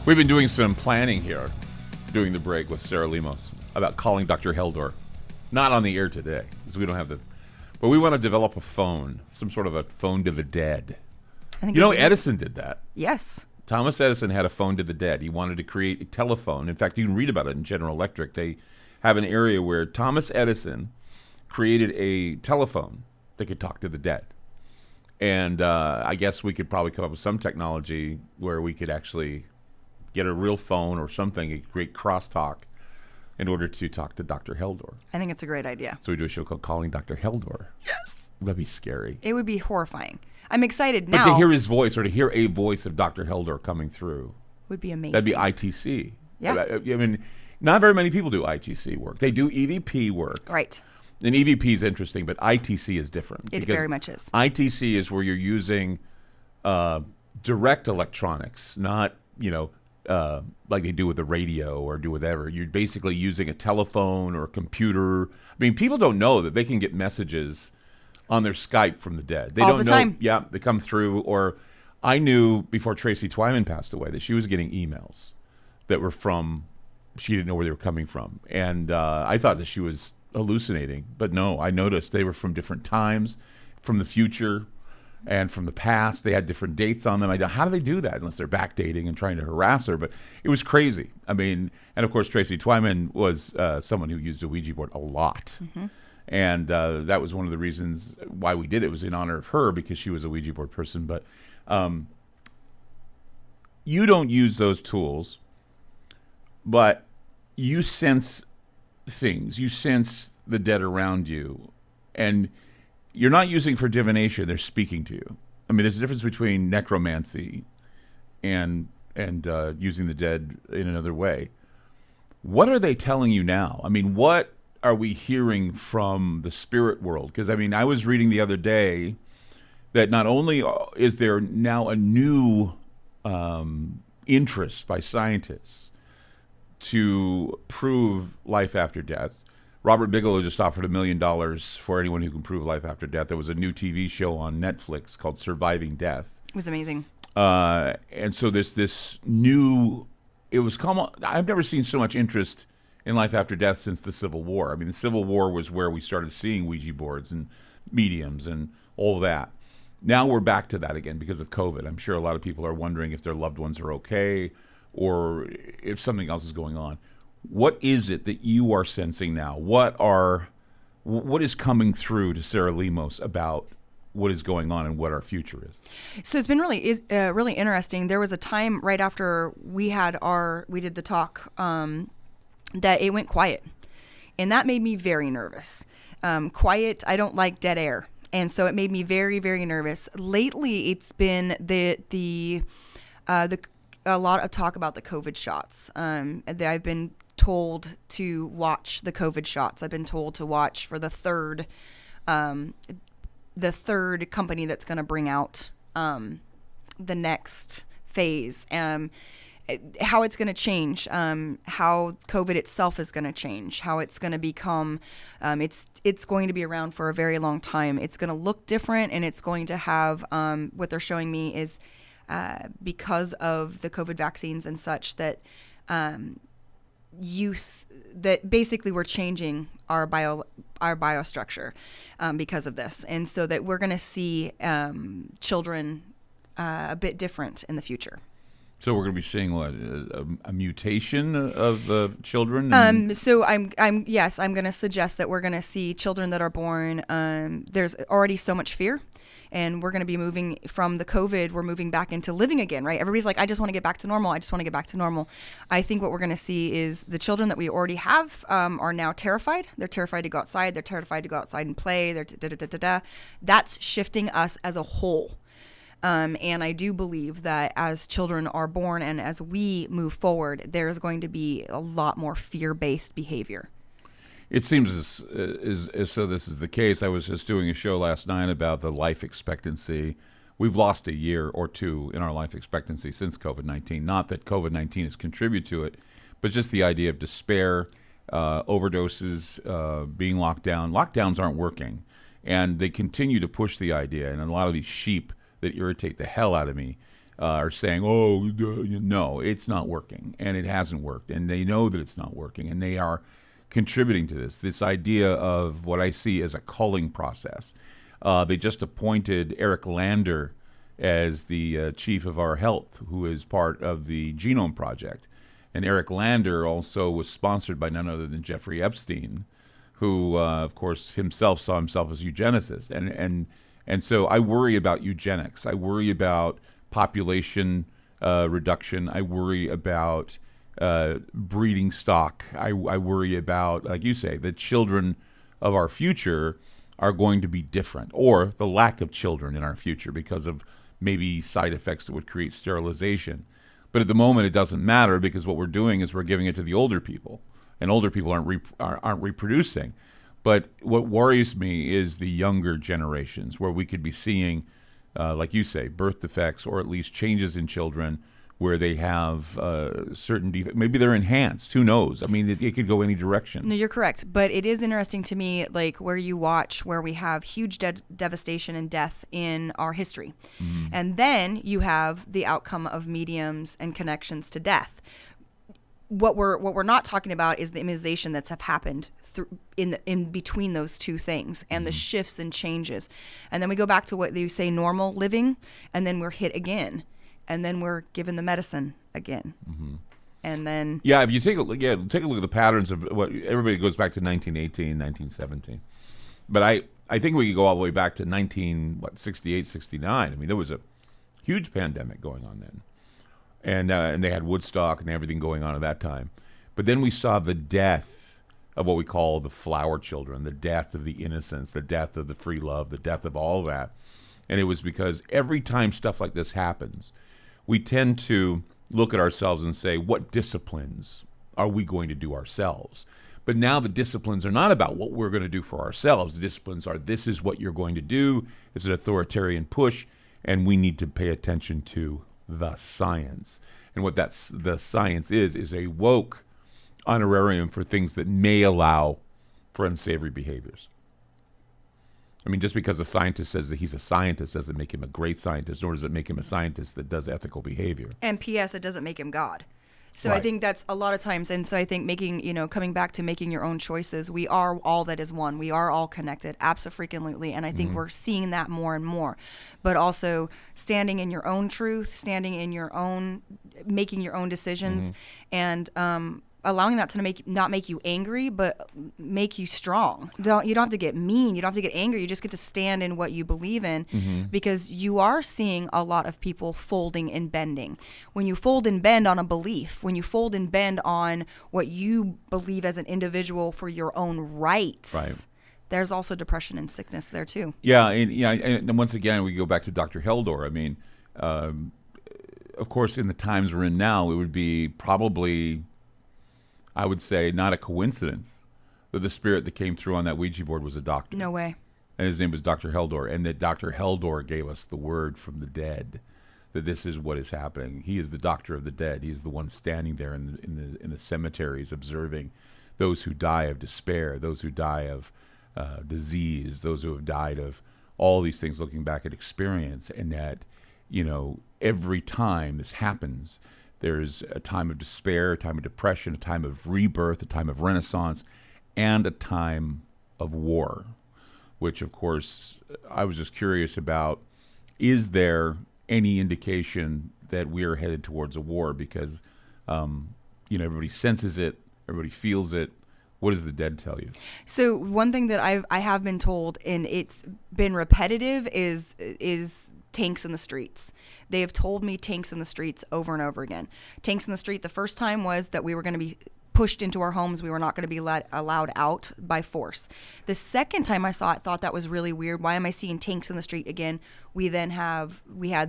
We've been doing some planning here, during the break with Sarah Lemos, about calling Dr. Heldor. Not on the air today, because we don't have the... But we want to develop a phone, some sort of a phone to the dead. Edison did that. Yes. Thomas Edison had a phone to the dead. He wanted to create a telephone. In fact, you can read about it in General Electric. They have an area where Thomas Edison created a telephone that could talk to the dead. And I guess we could probably come up with some technology where we could actually get a real phone or something, a great crosstalk, in order to talk to Dr. Heldor. I think it's a great idea. So we do a show called Calling Dr. Heldor. Yes. That'd be scary. It would be horrifying. I'm excited But now. to hear his voice, or to hear a voice of Dr. Heldor coming through, would be amazing. that'd be ITC. Yeah. I mean, not very many people do ITC work. They do EVP work. Right. And EVP is interesting, but ITC is different. It because very much is. ITC is where you're using direct electronics, not, like they do with the radio or do whatever. You're basically using a telephone or a computer. I mean, people don't know that they can get messages on their Skype from the dead. They All don't the know. time. Yeah, they come through. Or I knew before Tracy Twyman passed away that she was getting emails that were from, she didn't know where they were coming from. And I thought that she was hallucinating. But no, I noticed they were from different times, from the future and from the past. They had different dates on them. How do they do that unless they're backdating and trying to harass her? But it was crazy. I mean, and of course, Tracy Twyman was someone who used a Ouija board a lot. Mm-hmm. And that was one of the reasons why we did it, was in honor of her, because she was a Ouija board person. But you don't use those tools, but you sense things. You sense the dead around you. And you're not using for divination. They're speaking to you. I mean, there's a difference between necromancy and using the dead in another way. What are they telling you now? I mean, what are we hearing from the spirit world? Because, I mean, I was reading the other day that not only is there now a new interest by scientists to prove life after death. Robert Bigelow just offered $1 million for anyone who can prove life after death. There was a new TV show on Netflix called Surviving Death. It was amazing. And so there's this new, I've never seen so much interest in life after death since the Civil War. I mean, the Civil War was where we started seeing Ouija boards and mediums and all that. Now we're back to that again because of COVID. I'm sure a lot of people are wondering if their loved ones are okay or if something else is going on. What is it that you are sensing now? What is coming through to Sarah Lemos about what is going on and what our future is? So it's been really interesting. There was a time right after we did the talk that it went quiet, and that made me very nervous. Quiet. I don't like dead air, and so it made me very, very nervous. Lately, it's been a lot of talk about the COVID shots. I've been told to watch the COVID shots. I've been told to watch for the third company that's going to bring out the next phase. How it's going to change, how COVID itself is going to change, how it's going to become, it's going to be around for a very long time. It's going to look different, and it's going to have, what they're showing me is because of the COVID vaccines and such, that that basically we're changing our biostructure because of this. And so that we're going to see children a bit different in the future. So we're going to be seeing what, a mutation of children? So I'm going to suggest that we're going to see children that are born. There's already so much fear, and we're going to be moving from the COVID. We're moving back into living again, right? Everybody's like, I just want to get back to normal. I just want to get back to normal. I think what we're going to see is the children that we already have are now terrified. They're terrified to go outside. They're terrified to go outside and play. That's shifting us as a whole. And I do believe that as children are born and as we move forward, there's going to be a lot more fear-based behavior. It seems as though this is the case. I was just doing a show last night about the life expectancy. We've lost a year or two in our life expectancy since COVID-19. Not that COVID-19 has contributed to it, but just the idea of despair, overdoses, being locked down. Lockdowns aren't working, and they continue to push the idea. And a lot of these sheep that irritate the hell out of me are saying, no, it's not working, and it hasn't worked, and they know that it's not working, and they are contributing to this idea of what I see as a culling process. They just appointed Eric Lander as the chief of our health, who is part of the Genome Project. And Eric Lander also was sponsored by none other than Jeffrey Epstein, who, of course, himself saw himself as eugenicist. And so I worry about eugenics. I worry about population reduction. I worry about breeding stock. I worry about, like you say, the children of our future are going to be different, or the lack of children in our future because of maybe side effects that would create sterilization. But at the moment, it doesn't matter, because what we're doing is we're giving it to the older people, and older people aren't reproducing. But what worries me is the younger generations, where we could be seeing, like you say, birth defects, or at least changes in children where they have certain defects. Maybe they're enhanced. Who knows? I mean, it could go any direction. No, you're correct. But it is interesting to me, like where you watch where we have huge devastation and death in our history. Mm-hmm. And then you have the outcome of mediums and connections to death. What we're not talking about is the immunization that's have happened in between those two things, and the shifts and changes. And then we go back to what you say, normal living, and then we're hit again. And then we're given the medicine again. Mm-hmm. And then... Yeah, if you take a look at the patterns of what everybody goes back to 1918, 1917. But I think we could go all the way back to 68, 69. I mean, there was a huge pandemic going on then. And they had Woodstock and everything going on at that time. But then we saw the death of what we call the flower children, the death of the innocence, the death of the free love, the death of all that. And it was because every time stuff like this happens, we tend to look at ourselves and say, what disciplines are we going to do ourselves? But now the disciplines are not about what we're going to do for ourselves. The disciplines are, this is what you're going to do. It's an authoritarian push, and we need to pay attention to the science. And what the science is a woke honorarium for things that may allow for unsavory behaviors. I mean, just because a scientist says that he's a scientist doesn't make him a great scientist, nor does it make him a scientist that does ethical behavior. And P.S., it doesn't make him God. So Right. I think that's a lot of times. And so I think coming back to making your own choices, we are all that is one. We are all connected, absolutely. And I think we're seeing that more and more. But also standing in your own truth, standing in your own, making your own decisions, and allowing that to not make you angry, but make you strong. You don't have to get mean. You don't have to get angry. You just get to stand in what you believe in, because you are seeing a lot of people folding and bending. When you fold and bend on a belief, when you fold and bend on what you believe as an individual for your own rights, Right. There's also depression and sickness there too. Yeah, and once again, we go back to Dr. Heldor. I mean, of course, in the times we're in now, it would be probably, I would say, not a coincidence that the spirit that came through on that Ouija board was a doctor. No way. And his name was Dr. Heldor, and that Dr. Heldor gave us the word from the dead, that this is what is happening. He is the doctor of the dead. He is the one standing there in the cemeteries, observing those who die of despair, those who die of disease, those who have died of all these things, looking back at experience. And that, every time this happens, there's a time of despair, a time of depression, a time of rebirth, a time of renaissance, and a time of war, which, of course, I was just curious about. Is there any indication that we are headed towards a war? Because, everybody senses it, everybody feels it. What does the dead tell you? So one thing that I have been told, and it's been repetitive, is tanks in the streets. They have told me tanks in the streets over and over again. Tanks in the street, the first time was that we were going to be pushed into our homes. We were not going to be allowed out by force. The second time I saw it, thought that was really weird. Why am I seeing tanks in the street again? We had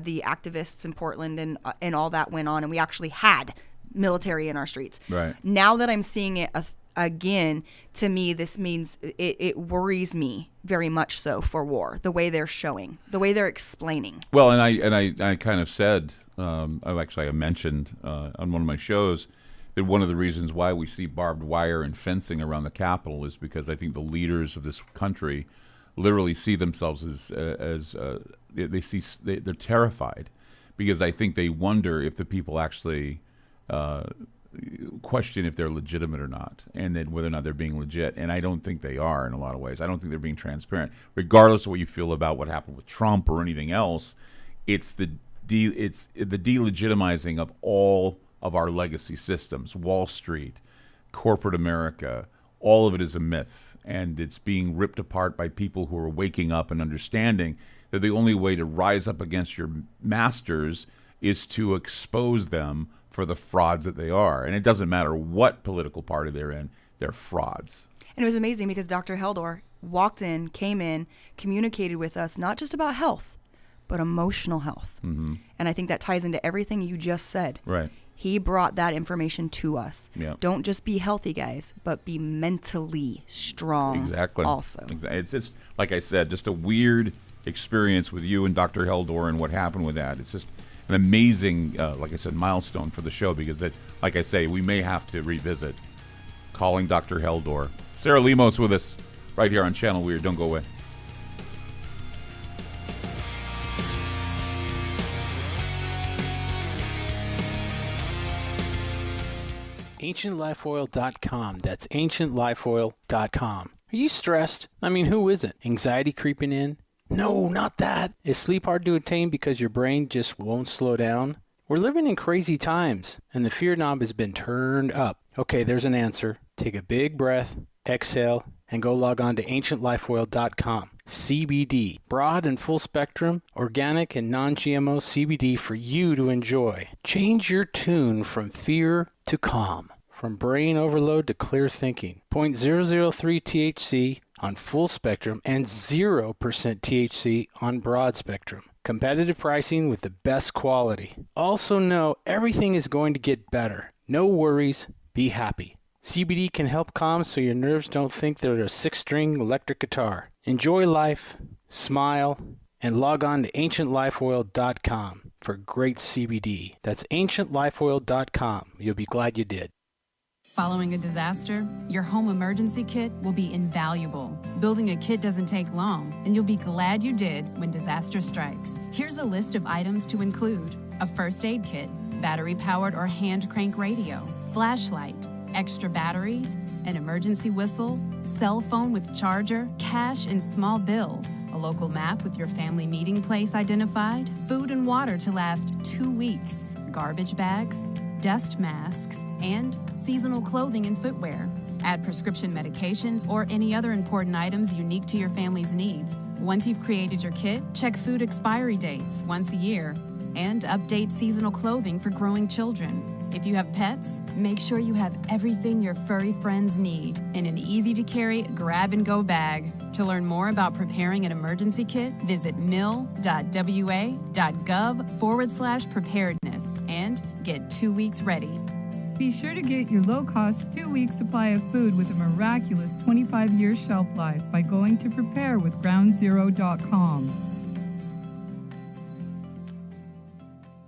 the activists in Portland and all that went on, and we actually had military in our streets. Right. Now that I'm seeing it again, to me, this means it worries me very much so for war, the way they're showing, the way they're explaining. Well, and I kind of said, I mentioned on one of my shows that one of the reasons why we see barbed wire and fencing around the Capitol is because I think the leaders of this country literally see themselves as they're terrified, because I think they wonder if the people actually question if they're legitimate or not, and then whether or not they're being legit. And I don't think they are in a lot of ways. I don't think they're being transparent. Regardless of what you feel about what happened with Trump or anything else, it's the delegitimizing of all of our legacy systems, Wall Street, corporate America. All of it is a myth, and it's being ripped apart by people who are waking up and understanding that the only way to rise up against your masters is to expose them for the frauds that they are. And it doesn't matter what political party they're in, they're frauds. And it was amazing because Dr. Heldor walked in, came in, communicated with us, not just about health, but emotional health. Mm-hmm. And I think that ties into everything you just said. Right. He brought that information to us. Yeah. Don't just be healthy, guys, but be mentally strong. Exactly. Also. It's just, like I said, just a weird experience with you and Dr. Heldor and what happened with that. It's just an amazing, like I said, milestone for the show because, that, like I say, we may have to revisit calling Dr. Heldor. Sarah Lemos with us right here on Channel Weird. Don't go away. AncientLifeOil.com. That's AncientLifeOil.com. Are you stressed? I mean, who isn't? Anxiety creeping in? No, not that. Is sleep hard to attain because your brain just won't slow down? We're living in crazy times, and the fear knob has been turned up. Okay, there's an answer. Take a big breath, exhale, and go log on to AncientLifeOil.com. CBD, broad and full spectrum, organic and non-GMO CBD for you to enjoy. Change your tune from fear to calm, from brain overload to clear thinking. 0.003 THC on full spectrum and 0% THC on broad spectrum. Competitive pricing with the best quality. Also know everything is going to get better. No worries, be happy. CBD can help calm so your nerves don't think they're a 6-string electric guitar. Enjoy life, smile, and log on to AncientLifeOil.com for great CBD. That's AncientLifeOil.com. You'll be glad you did. Following a disaster, your home emergency kit will be invaluable. Building a kit doesn't take long, and you'll be glad you did when disaster strikes. Here's a list of items to include: a first aid kit, battery-powered or hand crank radio, flashlight, extra batteries, an emergency whistle, cell phone with charger, cash and small bills, a local map with your family meeting place identified, food and water to last 2 weeks, garbage bags, dust masks, and seasonal clothing and footwear. Add prescription medications or any other important items unique to your family's needs. Once you've created your kit, check food expiry dates once a year and update seasonal clothing for growing children. If you have pets, make sure you have everything your furry friends need in an easy-to-carry grab-and-go bag. To learn more about preparing an emergency kit, visit mil.wa.gov/preparedness and get 2 weeks ready. Be sure to get your low-cost 2-week supply of food with a miraculous 25-year shelf life by going to preparewithgroundzero.com.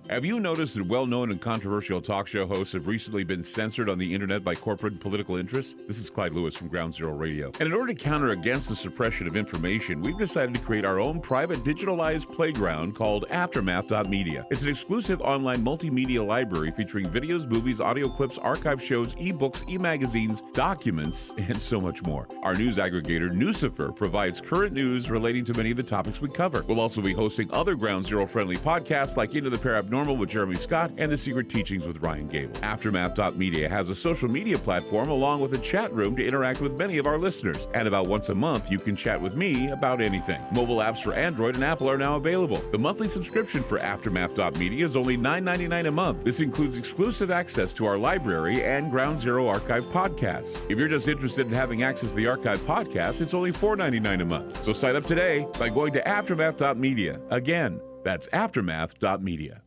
Have you noticed that well-known and controversial talk show hosts have recently been censored on the internet by corporate and political interests? This is Clyde Lewis from Ground Zero Radio. And in order to counter against the suppression of information, we've decided to create our own private digitalized playground called Aftermath.media. It's an exclusive online multimedia library featuring videos, movies, audio clips, archive shows, ebooks, e-magazines, documents, and so much more. Our news aggregator, Nucifer, provides current news relating to many of the topics we cover. We'll also be hosting other Ground Zero-friendly podcasts like Into the Paranormal with Jeremy Scott and The Secret Teachings with Ryan Gable. Aftermath.media has a social media platform along with a chat room to interact with many of our listeners. And about once a month, you can chat with me about anything. Mobile apps for Android and Apple are now available. The monthly subscription for Aftermath.media is only $9.99 a month. This includes exclusive access to our library and Ground Zero archive podcasts. If you're just interested in having access to the archive podcast, it's only $4.99 a month. So sign up today by going to Aftermath.media. Again, that's Aftermath.media.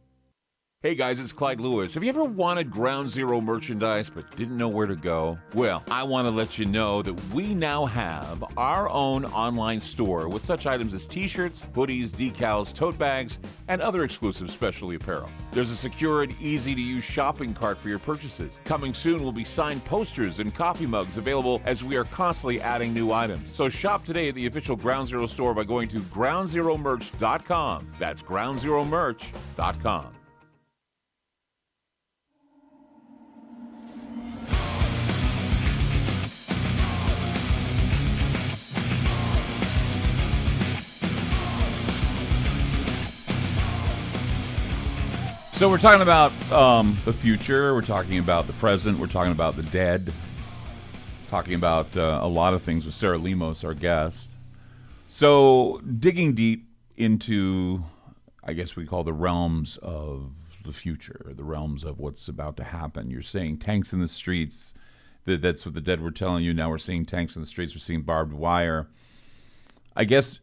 Hey guys, it's Clyde Lewis. Have you ever wanted Ground Zero merchandise but didn't know where to go? Well, I want to let you know that we now have our own online store with such items as t-shirts, hoodies, decals, tote bags, and other exclusive specialty apparel. There's a secure and easy-to-use shopping cart for your purchases. Coming soon will be signed posters and coffee mugs available as we are constantly adding new items. So shop today at the official Ground Zero store by going to groundzeromerch.com. That's groundzeromerch.com. So we're talking about the future, we're talking about the present, we're talking about the dead, talking about a lot of things with Sarah Lemos, our guest. So digging deep into, I guess we call the realms of the future, the realms of what's about to happen. You're saying tanks in the streets. That's what the dead were telling you. Now we're seeing tanks in the streets. We're seeing barbed wire. I guess,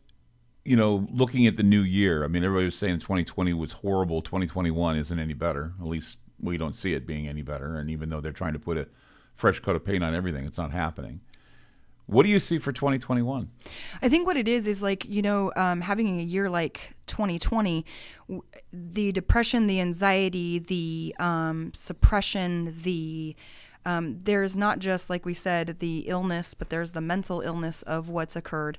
looking at the new year, I mean, everybody was saying 2020 was horrible. 2021 isn't any better. At least we don't see it being any better. And even though they're trying to put a fresh coat of paint on everything, it's not happening. What do you see for 2021? I think what it is like, having a year like 2020, the depression, the anxiety, the suppression, there's not just, like we said, the illness, but there's the mental illness of what's occurred.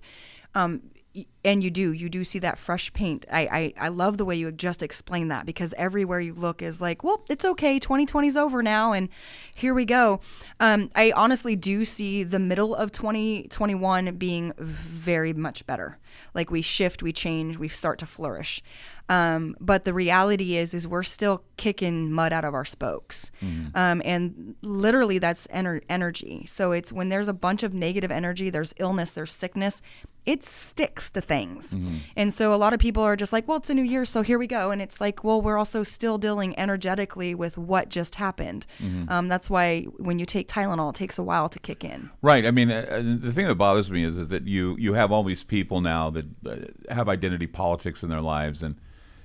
And you do see that fresh paint. I love the way you just explained that, because everywhere you look is like, well, it's okay. 2020's over now, and here we go. I honestly do see the middle of 2021 being very much better. Like we shift, we change, we start to flourish. But the reality is we're still kicking mud out of our spokes. And literally that's energy. So it's when there's a bunch of negative energy, there's illness, there's sickness, it sticks to things. And so a lot of people are just like, well, it's a new year, so here we go. And it's like, well, we're also still dealing energetically with what just happened. That's why when you take Tylenol, it takes a while to kick in. Right. I mean, the thing that bothers me is that you have all these people now that have identity politics in their lives, and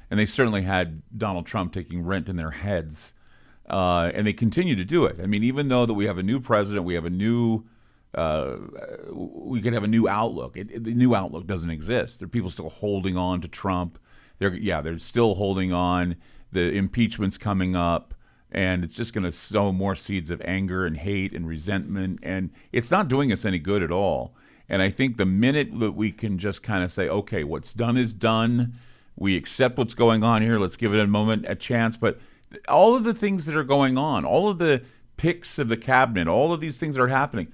they certainly had Donald Trump taking rent in their heads, and they continue to do it. I mean, even though that we have a new president, we have a new, we could have a new outlook. The new outlook doesn't exist. There are people still holding on to Trump. They're still holding on. The impeachment's coming up, and it's just going to sow more seeds of anger and hate and resentment, and it's not doing us any good at all. And I think the minute that we can just kind of say, okay, what's done is done. We accept what's going on here. Let's give it a chance. But all of the things that are going on, all of the picks of the cabinet, all of these things that are happening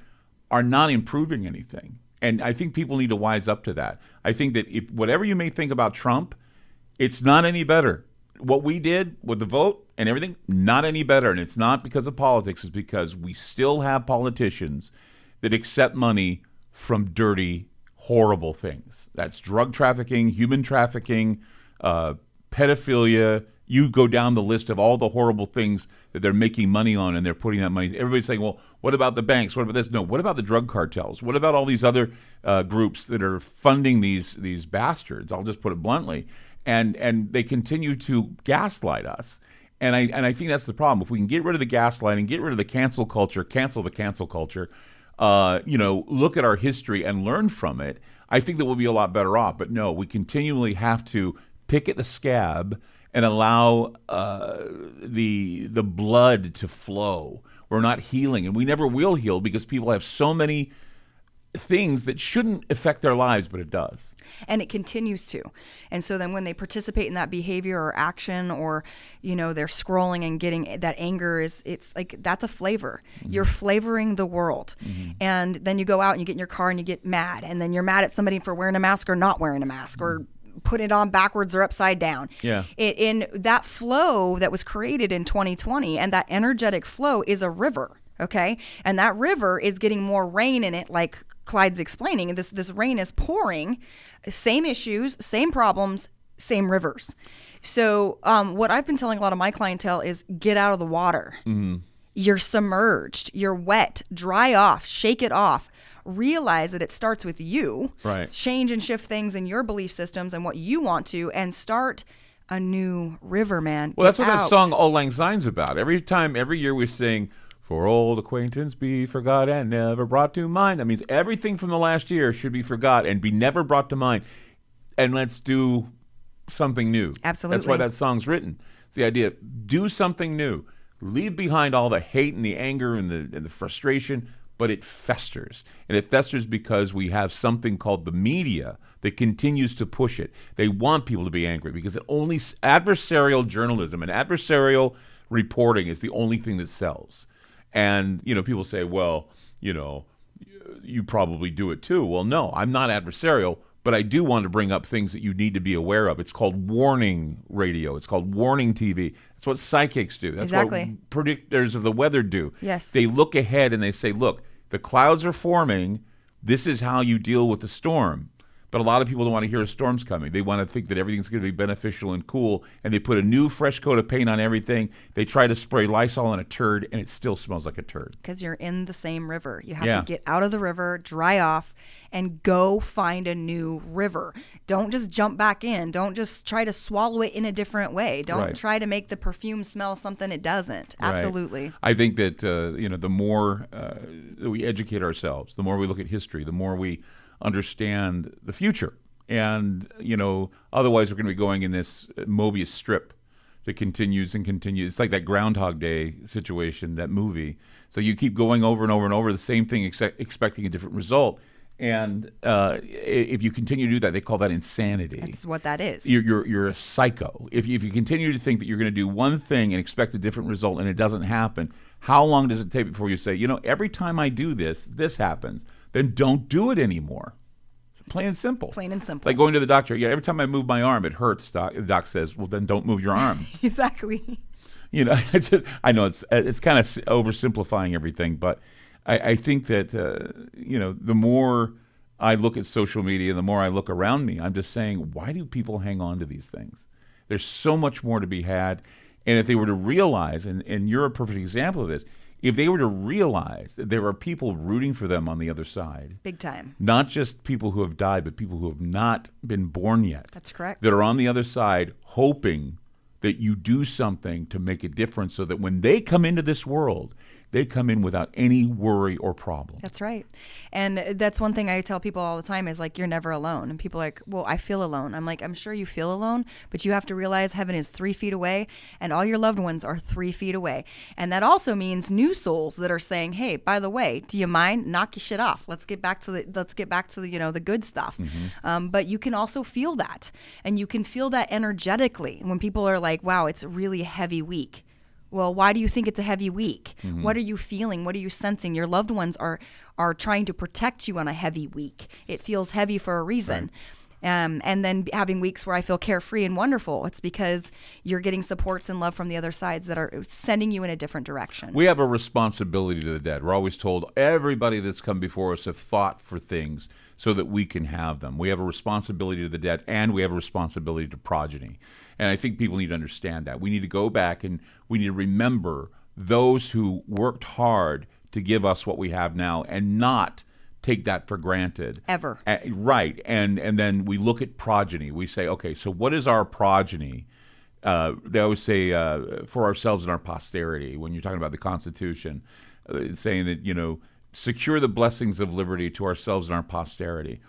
are not improving anything. And I think people need to wise up to that. I think that if whatever you may think about Trump, it's not any better. What we did with the vote and everything, not any better. And it's not because of politics. It's because we still have politicians that accept money from dirty, horrible things. That's drug trafficking, human trafficking, pedophilia. You go down the list of all the horrible things that they're making money on, and they're putting that money. Everybody's saying, well, what about the banks? What about this? No, what about the drug cartels? What about all these other groups that are funding these bastards? I'll just put it bluntly. And they continue to gaslight us. And I think that's the problem. If we can get rid of the gaslighting, get rid of the cancel culture, cancel the cancel culture, look at our history and learn from it, I think that we'll be a lot better off. But no, we continually have to pick at the scab and allow the blood to flow. We're not healing, and we never will heal because people have so many things that shouldn't affect their lives, but it does. And it continues to. And so then when they participate in that behavior or action, or, they're scrolling and getting that anger, it's like, that's a flavor. You're flavoring the world. And then you go out and you get in your car and you get mad. And then you're mad at somebody for wearing a mask or not wearing a mask, or put it on backwards or upside down. Yeah. In that flow that was created in 2020, and that energetic flow is a river. Okay. And that river is getting more rain in it, like Clyde's explaining. And this rain is pouring, same issues, same problems, same rivers. So what I've been telling a lot of my clientele is get out of the water. You're submerged, you're wet, dry off, shake it off. Realize that it starts with you. Right. Change and shift things in your belief systems and what you want to, and start a new river, man. Well, that's what that song Auld Lang Syne's about. Every year we sing, for old acquaintance be forgot and never brought to mind. That means everything from the last year should be forgot and be never brought to mind. And let's do something new. Absolutely. That's why that song's written. It's the idea, do something new. Leave behind all the hate and the anger and the frustration, but it festers. And it festers because we have something called the media that continues to push it. They want people to be angry because only adversarial journalism and adversarial reporting is the only thing that sells. And, people say, well, you probably do it too. Well, no, I'm not adversarial, but I do want to bring up things that you need to be aware of. It's called warning radio. It's called warning TV. That's what psychics do. That's exactly what predictors of the weather do. Yes. They look ahead and they say, look, the clouds are forming. This is how you deal with the storm. But a lot of people don't want to hear a storm's coming. They want to think that everything's going to be beneficial and cool, and they put a new fresh coat of paint on everything. They try to spray Lysol on a turd, and it still smells like a turd. Because you're in the same river. You have to get out of the river, dry off, and go find a new river. Don't just jump back in. Don't just try to swallow it in a different way. Don't try to make the perfume smell something it doesn't. Absolutely. Right. I think that the more that we educate ourselves, the more we look at history, the more we understand the future. And, otherwise we're going to be going in this Mobius strip that continues and continues. It's like that Groundhog Day situation, that movie. So you keep going over and over and over the same thing, expecting a different result. And if you continue to do that, they call that insanity. That's what that is. You're a psycho. If you continue to think that you're going to do one thing and expect a different result and it doesn't happen, how long does it take before you say, every time I do this, this happens? Then don't do it anymore. Plain and simple. Plain and simple. Like going to the doctor. Yeah, every time I move my arm, it hurts. The doc says, well, then don't move your arm. Exactly. I know it's kind of oversimplifying everything, but I think that, the more I look at social media, the more I look around me, I'm just saying, why do people hang on to these things? There's so much more to be had. And if they were to realize, and you're a perfect example of this, if they were to realize that there are people rooting for them on the other side. Big time. Not just people who have died, but people who have not been born yet. That's correct. That are on the other side hoping that you do something to make a difference so that when they come into this world, they come in without any worry or problem. That's right. And that's one thing I tell people all the time is like, you're never alone. And people are like, well, I feel alone. I'm like, I'm sure you feel alone, but you have to realize heaven is 3 feet away and all your loved ones are 3 feet away. And that also means new souls that are saying, hey, by the way, do you mind? Knock your shit off. Let's get back to the the good stuff. Mm-hmm. But you can also feel that. And you can feel that energetically when people are like, wow, it's a really heavy week. Well, why do you think it's a heavy week? Mm-hmm. What are you feeling? What are you sensing? Your loved ones are trying to protect you on a heavy week. It feels heavy for a reason. Right. And then having weeks where I feel carefree and wonderful, it's because you're getting supports and love from the other sides that are sending you in a different direction. We have a responsibility to the dead. We're always told everybody that's come before us have fought for things so that we can have them. We have a responsibility to the dead, and we have a responsibility to progeny. And I think people need to understand that. We need to go back and we need to remember those who worked hard to give us what we have now and not take that for granted. Ever. Right. And then we look at progeny. We say, okay, so what is our progeny? They always say for ourselves and our posterity, when you're talking about the Constitution, saying that, secure the blessings of liberty to ourselves and our posterity.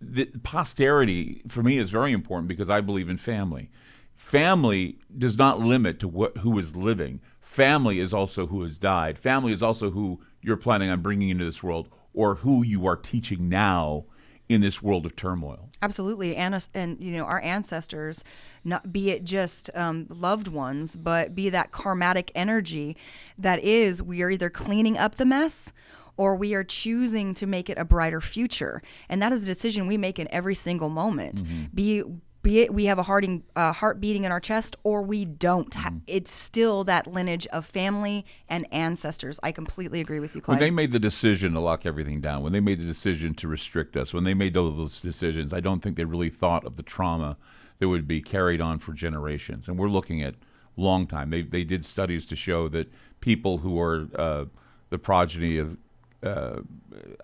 The posterity, for me, is very important because I believe in family. Family does not limit to who is living. Family is also who has died. Family is also who you're planning on bringing into this world or who you are teaching now in this world of turmoil. Absolutely. And our ancestors, not be it just loved ones, but be that karmatic energy that is, we are either cleaning up the mess or we are choosing to make it a brighter future. And that is a decision we make in every single moment. Mm-hmm. Be it we have a heart beating in our chest or we don't. Mm-hmm. It's still that lineage of family and ancestors. I completely agree with you, Clyde. When they made the decision to lock everything down, when they made the decision to restrict us, when they made those decisions, I don't think they really thought of the trauma that would be carried on for generations. And we're looking at long time. They did studies to show that people who are the progeny of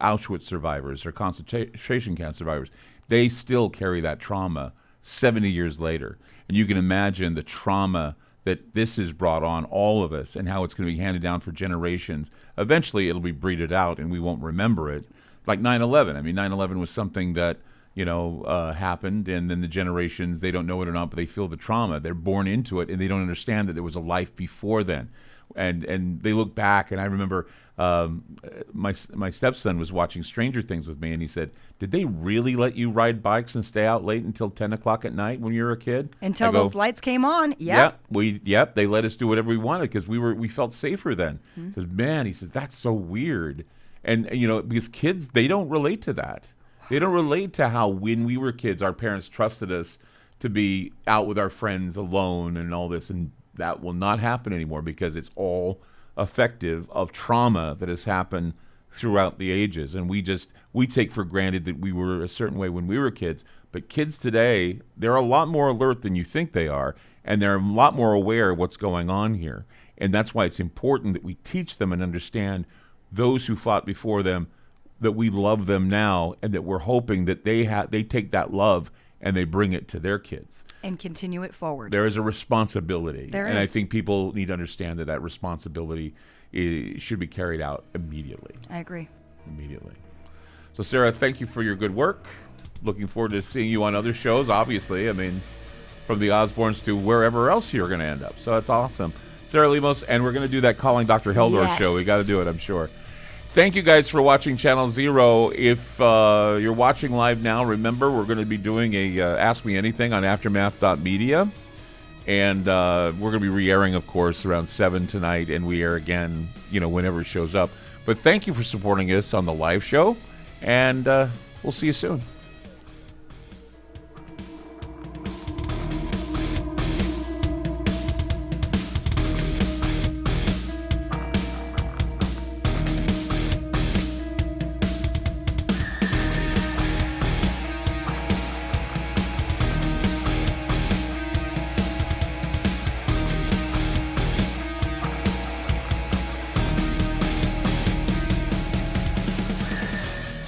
Auschwitz survivors or concentration camp survivors, they still carry that trauma 70 years later. And you can imagine the trauma that this has brought on all of us and how it's going to be handed down for generations. Eventually, it'll be breeded out and we won't remember it. Like 9/11. I mean, 9/11 was something that, happened, and then the generations, they don't know it or not, but they feel the trauma. They're born into it, and they don't understand that there was a life before then. And they look back, and I remember my stepson was watching Stranger Things with me, and he said, did they really let you ride bikes and stay out late until 10 o'clock at night when you were a kid? Until those lights came on. Yep. They let us do whatever we wanted because we felt safer then. Mm-hmm. He says, that's so weird. And, because kids, they don't relate to that. They don't relate to how when we were kids, our parents trusted us to be out with our friends alone and all this, and that will not happen anymore because it's all effective of trauma that has happened throughout the ages, and we take for granted that we were a certain way when we were kids. But kids today, they're a lot more alert than you think they are, and they're a lot more aware of what's going on here. And that's why it's important that we teach them and understand those who fought before them, that we love them now, and that we're hoping that they take that love and they bring it to their kids. And continue it forward. There is a responsibility. There and is. I think people need to understand that responsibility should be carried out immediately. I agree. Immediately. So, Sarah, thank you for your good work. Looking forward to seeing you on other shows, obviously. I mean, from the Osbournes to wherever else you're going to end up. So that's awesome. Sarah Lemos, and we're going to do that Calling Dr. Heldor show. We got to do it, I'm sure. Thank you guys for watching Channel Zero. If you're watching live now, remember we're going to be doing a Ask Me Anything on aftermath.media. And we're going to be re-airing, of course, around 7 tonight, and we air again, whenever it shows up. But thank you for supporting us on the live show, and we'll see you soon.